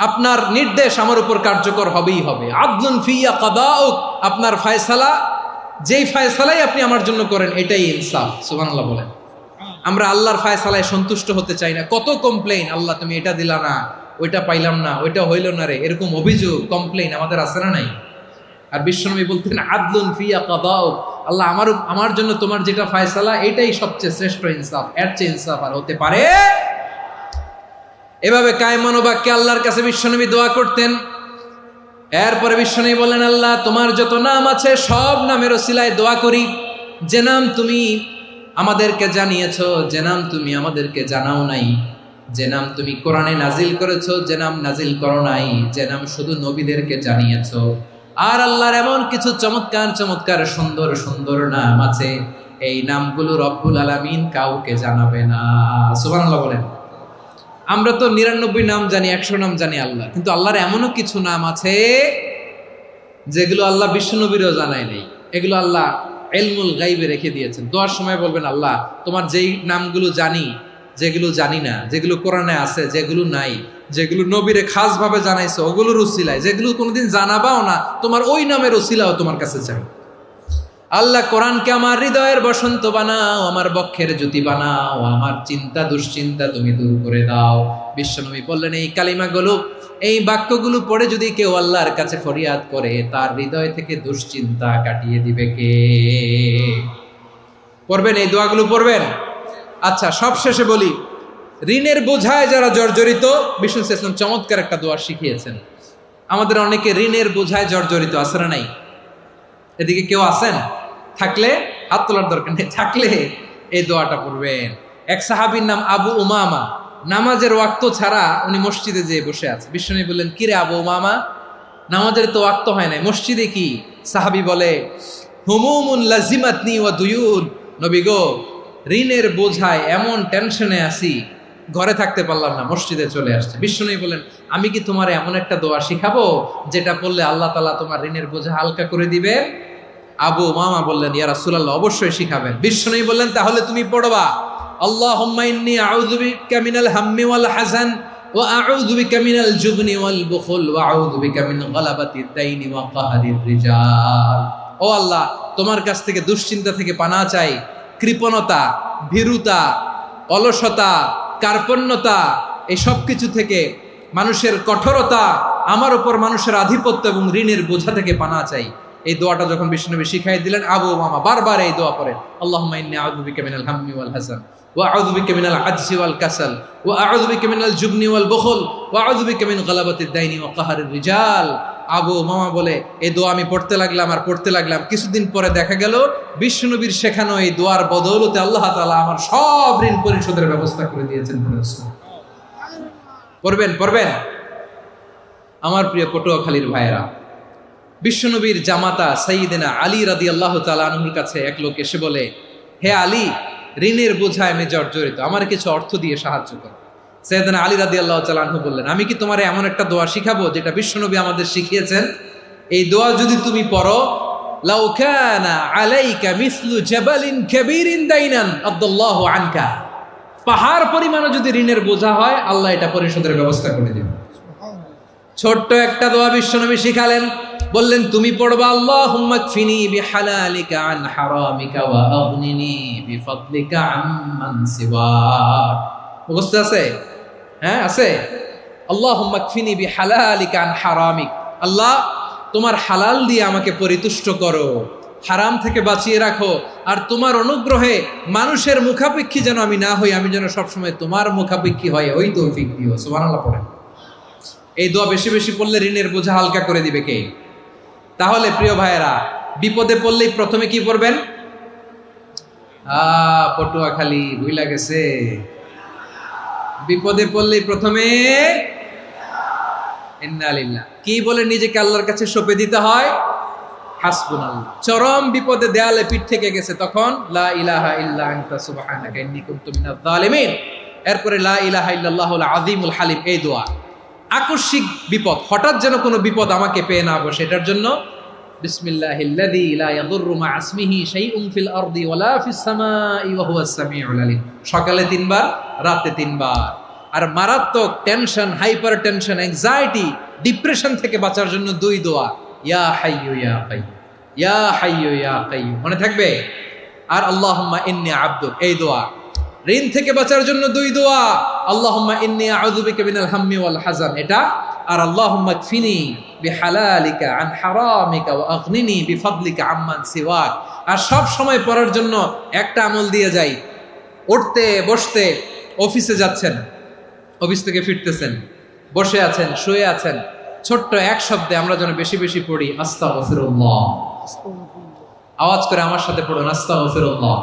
আপনার নির্দেশ আমার উপর কার্যকর হবেই হবে। আদলুন ফিয়া কাদাউক, আপনার ফয়সালা, যেই ফয়সালাই আপনি আমার জন্য করেন এটাই ইনসাফ। সুবহানাল্লাহ বলেন। আমরা আল্লাহর ফয়সালায় সন্তুষ্ট হতে চাই না। কত কমপ্লেইন, আল্লাহ তুমি এটা দিলা না, ওইটা পাইলাম না, ওইটা হইল না রে, এরকম অভিযোগ, কমপ্লেইন আমাদের আছে না নাই? আর বিশ্বনবী বলতেন, আদলুন ফিয়া কাদাউক, আল্লাহ আমার জন্য তোমার যেটা ফয়সালা এটাই সবচেয়ে শ্রেষ্ঠ ইনসাফ, এর চেয়ে ইনসাফ আর হতে পারে? এভাবে কায়মান বাক্যে আল্লাহর কাছে বিশ্বনবী দোয়া করতেন। এরপরে বিশ্বনবী বললেন, আল্লাহ তোমার যত নাম আছে সব নামের ওসিলায় দোয়া করি, যে নাম তুমি আমাদেরকে জানিয়েছো, যে নাম তুমি আমাদেরকে জানাও নাই, যে নাম তুমি কোরআনে নাজিল করেছো, যে নাম নাজিল করো নাই, যে নাম শুধু নবীদেরকে জানিয়েছো। আর আল্লাহর এমন কিছু চমৎকার চমৎকার সুন্দর সুন্দর নাম আছে, এই নামগুলো রব্বুল আলামিন কাউকে জানাবে না। সুবহানাল্লাহ বলেন। আমরা তো 99 নাম জানি, 100 নাম জানি আল্লাহ, কিন্তু আল্লাহর এমনও কিছু নাম আছে যেগুলো আল্লাহ বিশ্বনবীরও জানায় নেই। এগুলো আল্লাহ ইলমুল গায়বে রেখে দিয়েছেন। দোয়ার সময় বলবেন, আল্লাহ তোমার যেই নামগুলো জানি, যেগুলো জানি না, যেগুলো কোরআনে আছে, যেগুলো নাই, যেগুলো নবীরে খাস ভাবে জানাইছো ওগুলোর উসিলায়, যেগুলো কোনোদিন জানাবাও না তোমার ওই নামের উসিলাও তোমার কাছে চাই। আল্লাহ কোরআনকে আমার হৃদয়ের বসন্ত বানাও, আমার বক্ষের জ্যোতি বানাও, আমার চিন্তা দুশ্চিন্তা তুমি দূর করে দাও। বিশ্বনবী বললেন, এই কালিমাগুলো, এই বাক্যগুলো পড়ে যদি কেউ আল্লাহর কাছে ফরিয়াদ করে, তার হৃদয় থেকে দুশ্চিন্তা কাটিয়ে দিবে কে? পড়বেন, এই দোয়াগুলো পড়বেন। আচ্ছা, সব শেষে বলি, ঋণের বোঝায় যারা জর্জরিত, বিষ্ণু ইসলাম চমৎকার একটা দোয়া শিখিয়েছেন। আমাদের অনেকে ঋণের বোঝায় জর্জরিত, আছে না নাই? এদিকে কেউ আছেন? থাকলে হাত তোলার দরকার নেই, থাকলে এই দোয়াটা পড়বেন। এক সাহাবীর নাম আবু উমামা, নামাজের ওয়াক্ত ছাড়া উনি মসজিদে যেয়ে বসে আছে। বিশ্বনবী বললেন, কিরে আবু উমামা, নামাজের তো ওয়াক্ত হয় নাই, মসজিদে কি? সাহাবী বলে, হুমুমুন লাজিমাতনি ওয়া দুয়ুন, নবী গো, ঋণের বোঝায় এমন টেনশনে আছি, ঘরে থাকতে পারলাম না, মসজিদে চলে আসছে। বিশ্বনবী বলেন, আমি কি তোমার এমন একটা দোয়া শিখাবো যেটা পড়লে আল্লাহ তাআলা তোমার ঋণের বোঝা হালকা করে দিবে? আবু উমামা বললেন, ইয়া রাসূলুল্লাহ, অবশ্যই শিখাবেন। বিশ্বনবী বললেন, তাহলে তুমি পড়বা, আল্লাহুম্মা ইন্নী আউযু বিকা মিনাল হাম্মি ওয়াল হাযান ওয়া আউযু বিকা মিনাল জুবনি ওয়াল বুখল ওয়া আউযু বিকা মিন গালাবাতিদ দাইনি ওয়া কাহরির রিজাল। ও আল্লাহ, তোমার কাছ থেকে দুশ্চিন্তা থেকে পানাহ চাই, কৃপণতা, ভীরুতা, অলসতা, কার্পণ্যতা, এই সব কিছু থেকে, মানুষের কঠোরতা, আমার উপর মানুষের আধিপত্য এবং ঋণের বোঝা থেকে পানাহ চাই। এই দোয়াটা যখন বিশ্বনবী শিখাই দিলেন, আবু উমামা বারবার এই দোয়া পড়েন, আল্লাহুম্মা ইন্নী আউযু বিকা মিনাল হাম্মি ওয়াল হাযান ওয়া আউযু বিকা মিনাল আজজি ওয়াল কাসাল ওয়া আউযু বিকা মিনাল জুবনি ওয়াল বুখল ওয়া আউযু বিকা মিন গালাবাতিদ দাইনি ওয়া কাহরির রিজাল। আবু উমামা বলে, এই দোয়া আমি পড়তে লাগলাম আর পড়তে লাগলাম, কিছুদিন পরে দেখা গেল বিশ্বনবীর শেখানো এই দোয়ার বদৌলতে আল্লাহ তাআলা আমার সব ঋণ পরিশোধের ব্যবস্থা করে দিয়েছেন। পড়বেন পড়বেন। আমার প্রিয় পটুয়াখালীর ভাইয়েরা, বিশ্বনবীর জামাতা সাইয়্যিদিনা আলী রাদিয়াল্লাহু তাআলা আনহুর কাছে এক লোক এসে বলে, হে আলী, ঋণের বোঝায় আমি জর্জরিত, আমার কিছু অর্থ দিয়ে সাহায্য করো। সাইয়্যিদিনা আলী রাদিয়াল্লাহু তাআলা আনহু বললেন, আমি কি তোমার এমন একটা দোয়া শিখাবো যেটা বিশ্বনবী আমাদের শিখিয়েছেন? এই দোয়া যদি তুমি পড়ো, লাউ কানা আলাইকা মিসলু জাবালিন কাবীরিন দাইনান আদাল্লাহু আনকা, পাহাড় পরিমাণও যদি ঋণের বোঝা হয়, আল্লাহ এটা পরিশোধের ব্যবস্থা করে দিবেন। ছোট্ট একটা দোয়া বিশ্বনবী শিখালেন, বললেন, তুমি পড়বা, আল্লাহুম্মা কফিনি বিহালালিকা আন হারামিকা ওয়া আগনিনি বিফাদলিকা আম্মান সিওয়াক। মুখস্থ আছে? হ্যাঁ, আছে। আল্লাহুম্মা কফিনি বিহালালিকা আন হারামিক, আল্লাহ তোমার হালাল দিয়ে আমাকে পরিতুষ্ট করো, হারাম থেকে বাঁচিয়ে রাখো, আর তোমার অনুগ্রহে মানুষের মুখাপেক্ষী যেন আমি না হই, আমি যেন সবসময় তোমার মুখাপেক্ষী হয়, ওই তৌফিক দিও। সুবহানাল্লাহ পড়েন। এই দোয়া বেশি বেশি পড়লে ঋণের বোঝা হালকা করে দিবে কে? তাহলে প্রিয় ভাইয়েরা, বিপদে পড়লেই প্রথমে কি পড়বেন? পটুয়াখালী ভুইলা গেছে। বিপদে পড়লেই প্রথমে ইন্না লিল্লাহ কি বলে নিজেকে আল্লাহর কাছে সঁপে দিতে হয়? হাসবুনাল্লাহ। চরম বিপদে দেয়ালে পিঠ থেকে গেছে, তখন লা ইলাহা ইল্লা আনতা সুবহানাকা ইন্নী কুনতু মিনাজ জালিমিন। এরপরে লা ইলাহা ইল্লাল্লাহুল আযীমুল হালিম, এই দোয়া। আকস্মিক বিপদ, হঠাৎ যেন কোনো বিপদ আমাকে পেয়ে না বসে, এটার জন্য বিসমিল্লাহিল্লাযী লা ইয়াদুররু মা ইসমিহি শাইউন ফিল আরদি ওয়ালা ফিস সামাই ওয়া হুয়াস সামিউল আলীম। সকালে 3 বার, রাতে 3 বার। আর মারাত্মক tension, hyper tension, anxiety, depression থেকে বাঁচার জন্য 2 দোয়া, ইয়া হাইয়্যু ইয়া কাইয়্যুম, ইয়া হাইয়্যু ইয়া কাইয়্যুম, মনে থাকবে? আর আল্লাহুম্মা ইন্নী আবদুক, এই দোয়া। ঋণ থেকে বাঁচার জন্য 2 দোয়া, আল্লাহুম্মা ইন্নী আউযু বিকা মিনাল হাম্মি ওয়াল হাযান, এটা। আর আল্লাহুম্মা কফিনি বিহালালিকা আন হারামিকা ওয়া আগনিনি বিফাদলিকা আম্মান সিওয়াক। আর সব সময় পড়ার জন্য একটা আমল দিয়ে যাই, উঠতে বসতে, অফিসে যাচ্ছেন, অফিস থেকে ফিরতেছেন, বসে আছেন, শুয়ে আছেন, ছোট্ট এক শব্দে আমরা যেন বেশি বেশি পড়ি আস্তাগফিরুল্লাহ। আওয়াজ করে আমার সাথে পড়ুন আস্তাগফিরুল্লাহ।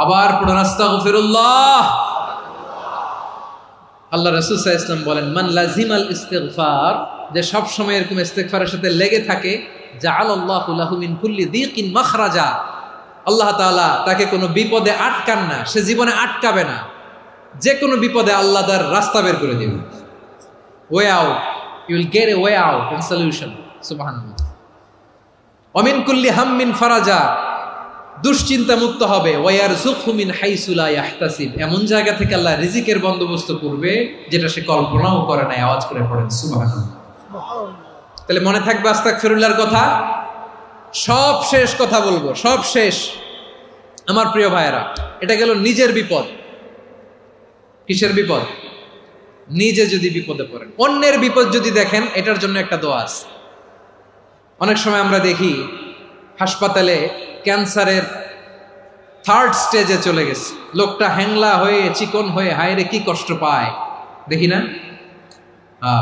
আবার পড়ুন আস্তাগফিরুল্লাহ। আল্লাহ রাসূল সাল্লাল্লাহু আলাইহি ওয়াসাল্লাম বলেন, মান লাজিমাল ইস্তিগফার, যে সব সময় এরকম ইস্তিগফারের সাথে লেগে থাকে, জাআলাল্লাহু লাহু মিন কুল্লি যিকিন মাখরাজা, আল্লাহ তাআলা তাকে কোনো বিপদে আটকান না, সে জীবনে আটকাবে না। যে কোনো বিপদে আল্লাহ তার রাস্তা বের করে দিবেন, way out, you will get a way out and solution. সুবহানাল্লাহ। ওয়া মিন কুল্লি হাম্মিন ফারাজা, দুশ্চিন্তা মুক্ত হবে। ওয়ায়ারযুকহু মিন হাইসু লা ইয়াহতাসিব, এমন জায়গা থেকে আল্লাহ রিজিকের বন্দোবস্ত করবে যেটা সে কল্পনাও করে নাই। আওয়াজ করে পড়েন সুবহানাল্লাহ। তাহলে মনে থাকবে আস্তাগফিরুল্লাহর কথা। সব শেষ কথা বলবো, সব শেষ আমার প্রিয় ভাইয়েরা। এটা গেল নিজের বিপদ। কিসের বিপদ? নিজে যদি বিপদে পড়েন। অন্যের বিপদ যদি দেখেন, এটার জন্য একটা দোয়া আছে। অনেক সময় আমরা দেখি হাসপাতালে ক্যান্সারের 3rd স্টেজে চলে গেছে, লোকটা হ্যাংলা হয়ে, চিকন হয়ে, হায়রে কি কষ্ট পায়, দেখি না?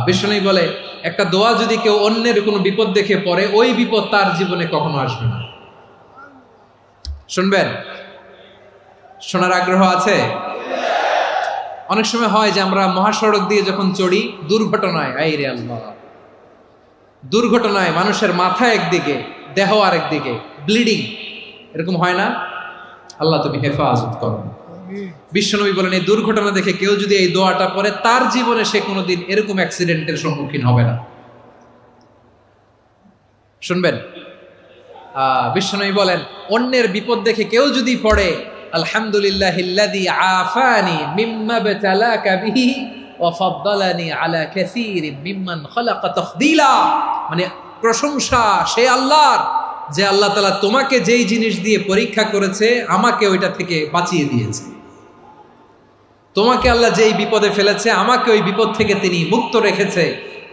বিষ্ণু বলে, একটা দোয়া যদি কেউ অন্যের কোনো বিপদ দেখে পড়ে, ওই বিপদ তার জীবনে কখনো আসবে না। শুনবেন? শোনার আগ্রহ আছে? অনেক সময় হয় যে আমরা মহাসড়ক দিয়ে যখন চড়ি, দুর্ঘটনায়, আইরে আল্লাহ, দুর্ঘটনায় মানুষের মাথা একদিকে, দেহ আরেকদিকে, ব্লিডিং, এরকম হয় না? আল্লাহ তুমি হেফাজত করো। বিশ্বনবী বলেন, এই দুর্ঘটনা দেখে কেউ যদি এই দোয়াটা পড়ে, তার জীবনে সে কোনোদিন এরকম অ্যাক্সিডেন্টের সম্মুখীন হবে না। শুনবেন? বিশ্বনবী বলেন, অন্যের বিপদ দেখে কেউ যদি পড়ে, আলহামদুলিল্লাহিল্লাযী আফানি মিম্মা বতালাকা বিহি ওয়া ফাদ্দালানি আলা কাসীরিন মিম্মান খালাকা তাফদীলা, মানে প্রশংসা সে আল্লাহর, যে আল্লাহ তাআলা তোমাকে যেই জিনিস দিয়ে পরীক্ষা করেছে, আমাকে ওইটা থেকে বাঁচিয়ে দিয়েছে। তোমাকে আল্লাহ যেই বিপদে ফেলেছে, আমাকে ওই বিপদ থেকে তিনি মুক্ত রেখেছে,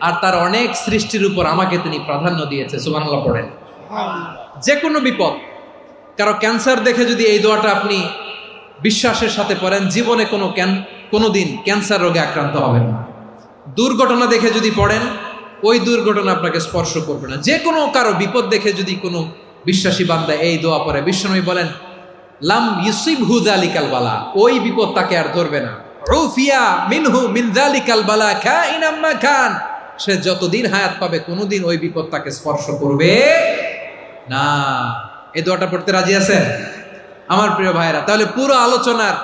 আর তার অনেক সৃষ্টির উপর আমাকে তিনি প্রাধান্য দিয়েছে। সুবহানাল্লাহ পড়েন। যে কোনো বিপদ, কারো ক্যান্সার দেখে যদি এই দোয়াটা আপনি বিশ্বাসের সাথে পড়েন, জীবনে কোনোদিন ক্যান্সার রোগে আক্রান্ত হবেন না। দুর্ঘটনা দেখে যদি পড়েন, ওই দুর্ঘটনা আপনাকে স্পর্শ করবে না। যে কোনো কারো বিপদ দেখে যদি কোনো বিশ্বাসী বান্দা এই দোয়া পড়ে, বিশ্বনবী বলেন, লাম ইউসিবহু যালিকাল বালা, ওই বিপদ তাকে আর ধরবে না। উফিয়া মিনহু মিন যালিকাল বালা কাইনাম মা কান, সে যতদিন হায়াত পাবে কোনোদিন ওই বিপদ তাকে স্পর্শ করবে না। এই দোয়াটা পড়তে রাজি আছেন আমার প্রিয় ভাইরা? তাহলে পুরো আলোচনার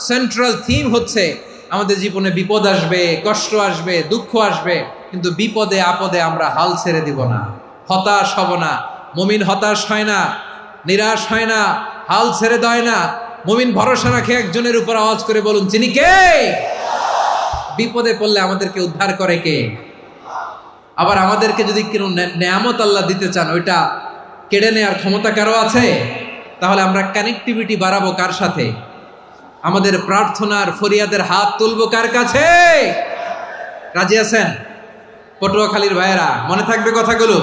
সেন্ট্রাল থিম হচ্ছে, আমাদের জীবনে বিপদ আসবে, কষ্ট আসবে, দুঃখ আসবে, কিন্তু বিপদে আপদে আমরা হাল ছেড়ে দিব না, হতাশ হব না। মুমিন হতাশ হয় না, নিরাশ হয় না, হাল ছেড়ে দেয় না। মুমিন ভরসা রাখে একজনের উপর। আওয়াজ করে বলুন, যিনি কে? বিপদে পড়লে আমাদেরকে উদ্ধার করে কে? আবার আমাদেরকে যদি কোনো নেয়ামত আল্লাহ দিতে চান, ওইটা কেড়ে নেওয়ার ক্ষমতা কারো আছে? তাহলে আমরা কানেক্টিভিটি বাড়াবো কার সাথে? আমাদের প্রার্থনার ফরিয়াদের হাত তুলবো কার কাছে? রাজি আছেন? পটুয়াখালীর ভাইয়েরা, মনে থাকবে কথাগুলো।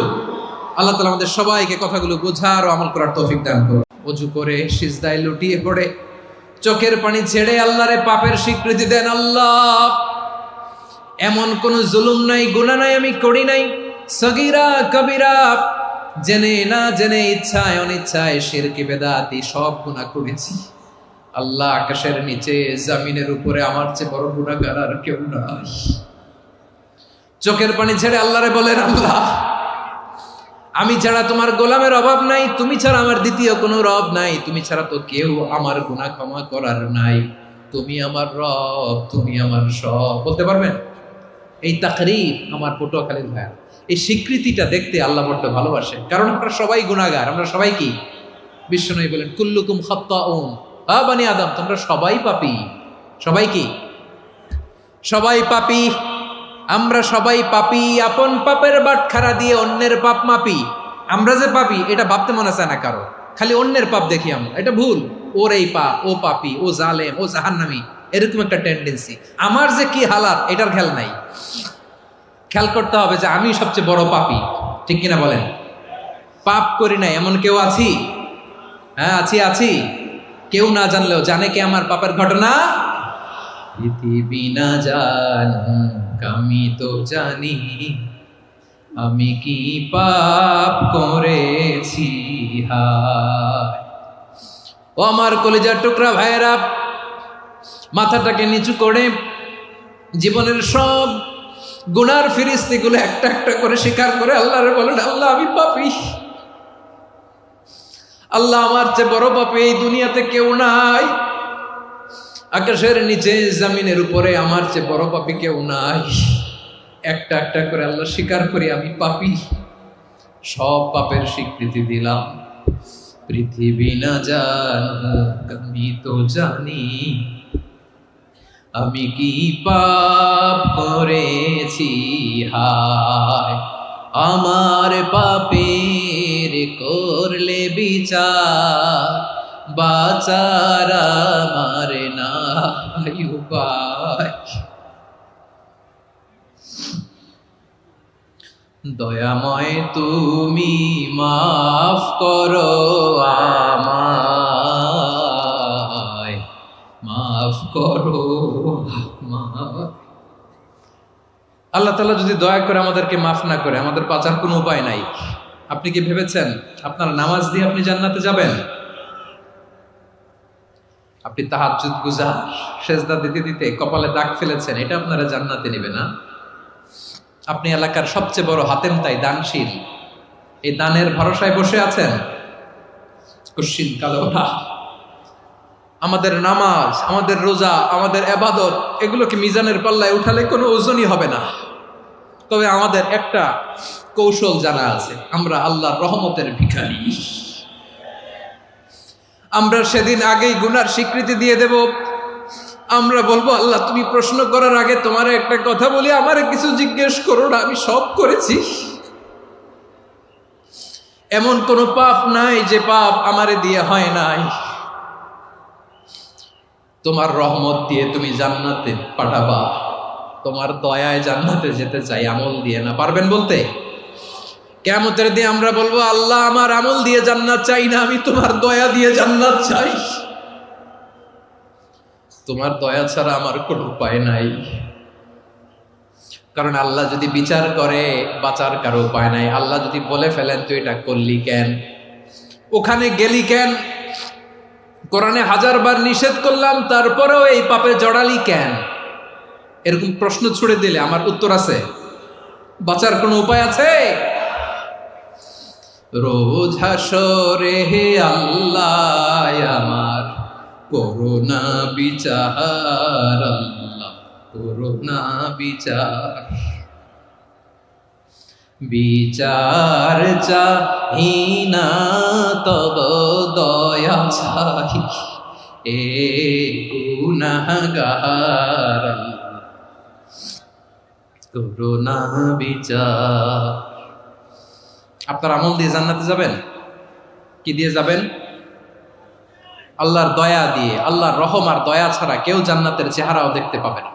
আল্লাহ তাআলা আমাদের সবাইকে কথাগুলো বোঝার ও আমল করার তৌফিক দান করুন। ওযু করে সিজদায় লুটিয়ে পড়ে চোখের পানি ছেড়ে আল্লাহরে পাপের স্বীকৃতি দেন। আল্লাহ, এমন কোন জুলুম নাই, গুনাহ নাই আমি করি নাই, সগীরা কবিরা, জেনে না জেনে, ইচ্ছায় অনিচ্ছায়, শিরকি বেদাতি সব গুনাহ করেছি। আল্লাহ, আকাশের নিচে জমিনের উপরে আমার চেয়ে বড় গুনাহগার আর কেউ নাই। চোখের পানি ছেড়ে আল্লাহরে বলেন, আল্লাহ, আমি ছাড়া তোমার গোলামের অভাব নাই, তুমি ছাড়া আমার দ্বিতীয় কোনো রব নাই, তুমি ছাড়া তো কেউ আমার গুনাহ ক্ষমা করার নাই, তুমি আমার রব, তুমি আমার সব। বলতে পারবেন? এই তাকরীর আমার পটুয়াখালীর ভাইয়া, এই স্বীকৃতিটা দেখতে আল্লাহ বড্ড ভালোবাসে, কারণ আমরা সবাই গুনাহগার। আমরা সবাই কি? বিশ্বনবী বলেন, কুল্লুকুম খাত্তাউন, বানি আদম, তোমরা সবাই পাপী। সবাই কি? সবাই পাপী। আমরা সবাই পাপী। আপন পাপের বাটখারা দিয়ে অন্যের পাপ মাপি। আমরা যে পাপী এটা ভাবতে মনে চায় না কারো, খালি অন্যের পাপ দেখি আমরা। এটা ভুল। ওর এই পাপ, ও পাপী, ও জালেম, ও জাহান্নামী, এরকম একটা টেন্ডেন্সি। আমার যে কি হালাত এটার খেয়াল নাই। খেয়াল করতে হবে যে আমি সবচেয়ে বড় পাপী, ঠিক কিনা বলেন? পাপ করি নাই এমন কেউ আছি? হ্যাঁ, আছি। কেউ না জানলেও জানে কে আমার পাপের ঘটনা? পৃথিবী না জানুক আমি তো জানি, আমি কি পাপ করেছি। হায় ও আমার কলিজার টুকরা ভাইয়েরা, মাথাটাকে নিচু করে জীবনের সব গুনার ফিরিস্তিগুলো একটা একটা করে স্বীকার করে আল্লাহরে বলেন, আল্লাহ, আমি পাপী। আল্লাহ, আমার চেয়ে বড় পাপী এই দুনিয়াতে কেউ নাই। আকাশের নিচে জমিনের উপরে আমার চেয়ে বড় পাপী কেউ নাই। একটা একটা করে আল্লাহ স্বীকার করি আমি পাপী। সব পাপের স্বীকৃতি দিলাম। পৃথিবী না জানুক আমি তো জানি, আমি কি পাপ করেছি। হায় আমার পাপের করলে বিচার, বাঁচার আমার নাই উপায়। দয়াময় তুমি মাফ করো আমায়, মাফ করো আমায়। আল্লাহ তাআলা যদি দয়া করে আমাদেরকে মাফ না করে, আমাদের বাঁচার কোনো উপায় নাই। আপনি কি ভেবেছেন আপনার নামাজ দিয়ে আপনি জান্নাতে যাবেন? আপনি তাহাজ্জুদ গুজার, সেজদা দিতে দিতে কপালে দাগ ফেলেছেন, এটা আপনারা জান্নাতে নেবে না। আপনি এলাকার সবচেয়ে বড় হাতেম তাই, দানশীল, এই দানের ভরসায় বসে আছেন। কুশ্চিন কালো ওঠা আমাদের নামাজ, আমাদের রোজা, আমাদের ইবাদত, এগুলোকে মিজানের পাল্লায় উঠালে কোনো ওজনই হবে না। তবে আমাদের একটা কৌশল জানা আছে, আমরা আল্লাহর রহমতের ভিখারি। আমরা সেদিন আগেই গুনার স্বীকৃতি দিয়ে দেব। আমরা বলবো, আল্লাহ, তুমি প্রশ্ন করার আগে তোমার একটা কথা বলি, আমারে কিছু জিজ্ঞেস করো না, আমি সব করেছি। এমন কোন পাপ নাই যে পাপ আমারে দিয়ে হয় নাই। তোমার রহমত দিয়ে তুমি জান্নাতে পাঠাবা, তোমার দয়ায় জান্নাতে যেতে চাই, আমল দিয়ে না। পারবেন বলতে? কিয়ামতের দিন আমরা বলবো, আল্লাহ, আমার আমল দিয়ে জান্নাত চাই না, আমি তোমার দয়া দিয়ে জান্নাত চাই। তোমার দয়া ছাড়া আমার কোনো উপায় নাই। কারণ আল্লাহ যদি বিচার করে, বাঁচার কারো উপায় নাই। আল্লাহ যদি বলে ফেলেন তুই এটা করলি কেন, ওখানে গেলি কেন, কোরআনে 1000 বার নিষেধ করলাম তারপরেও এই পাপে জড়ালি কেন, এরকম প্রশ্ন ছুড়ে দিলে আমার উত্তর আছে? বাঁচার কোনো উপায় আছে? রোজ হাসরে হে আল্লাহ আমার করুণা বিচার, আল্লাহ করুণা বিচার। বিচার চাহি না তব দয়া চাই, এ গুনাহগার, করুণা বিচার। আপনার আমল দিয়ে জান্নাতে যাবেন? কি দিয়ে যাবেন? আল্লাহর দয়া দিয়ে। আল্লাহর রহম আর দয়া ছাড়া কেউ জান্নাতের চেহারাও দেখতে পাবে না।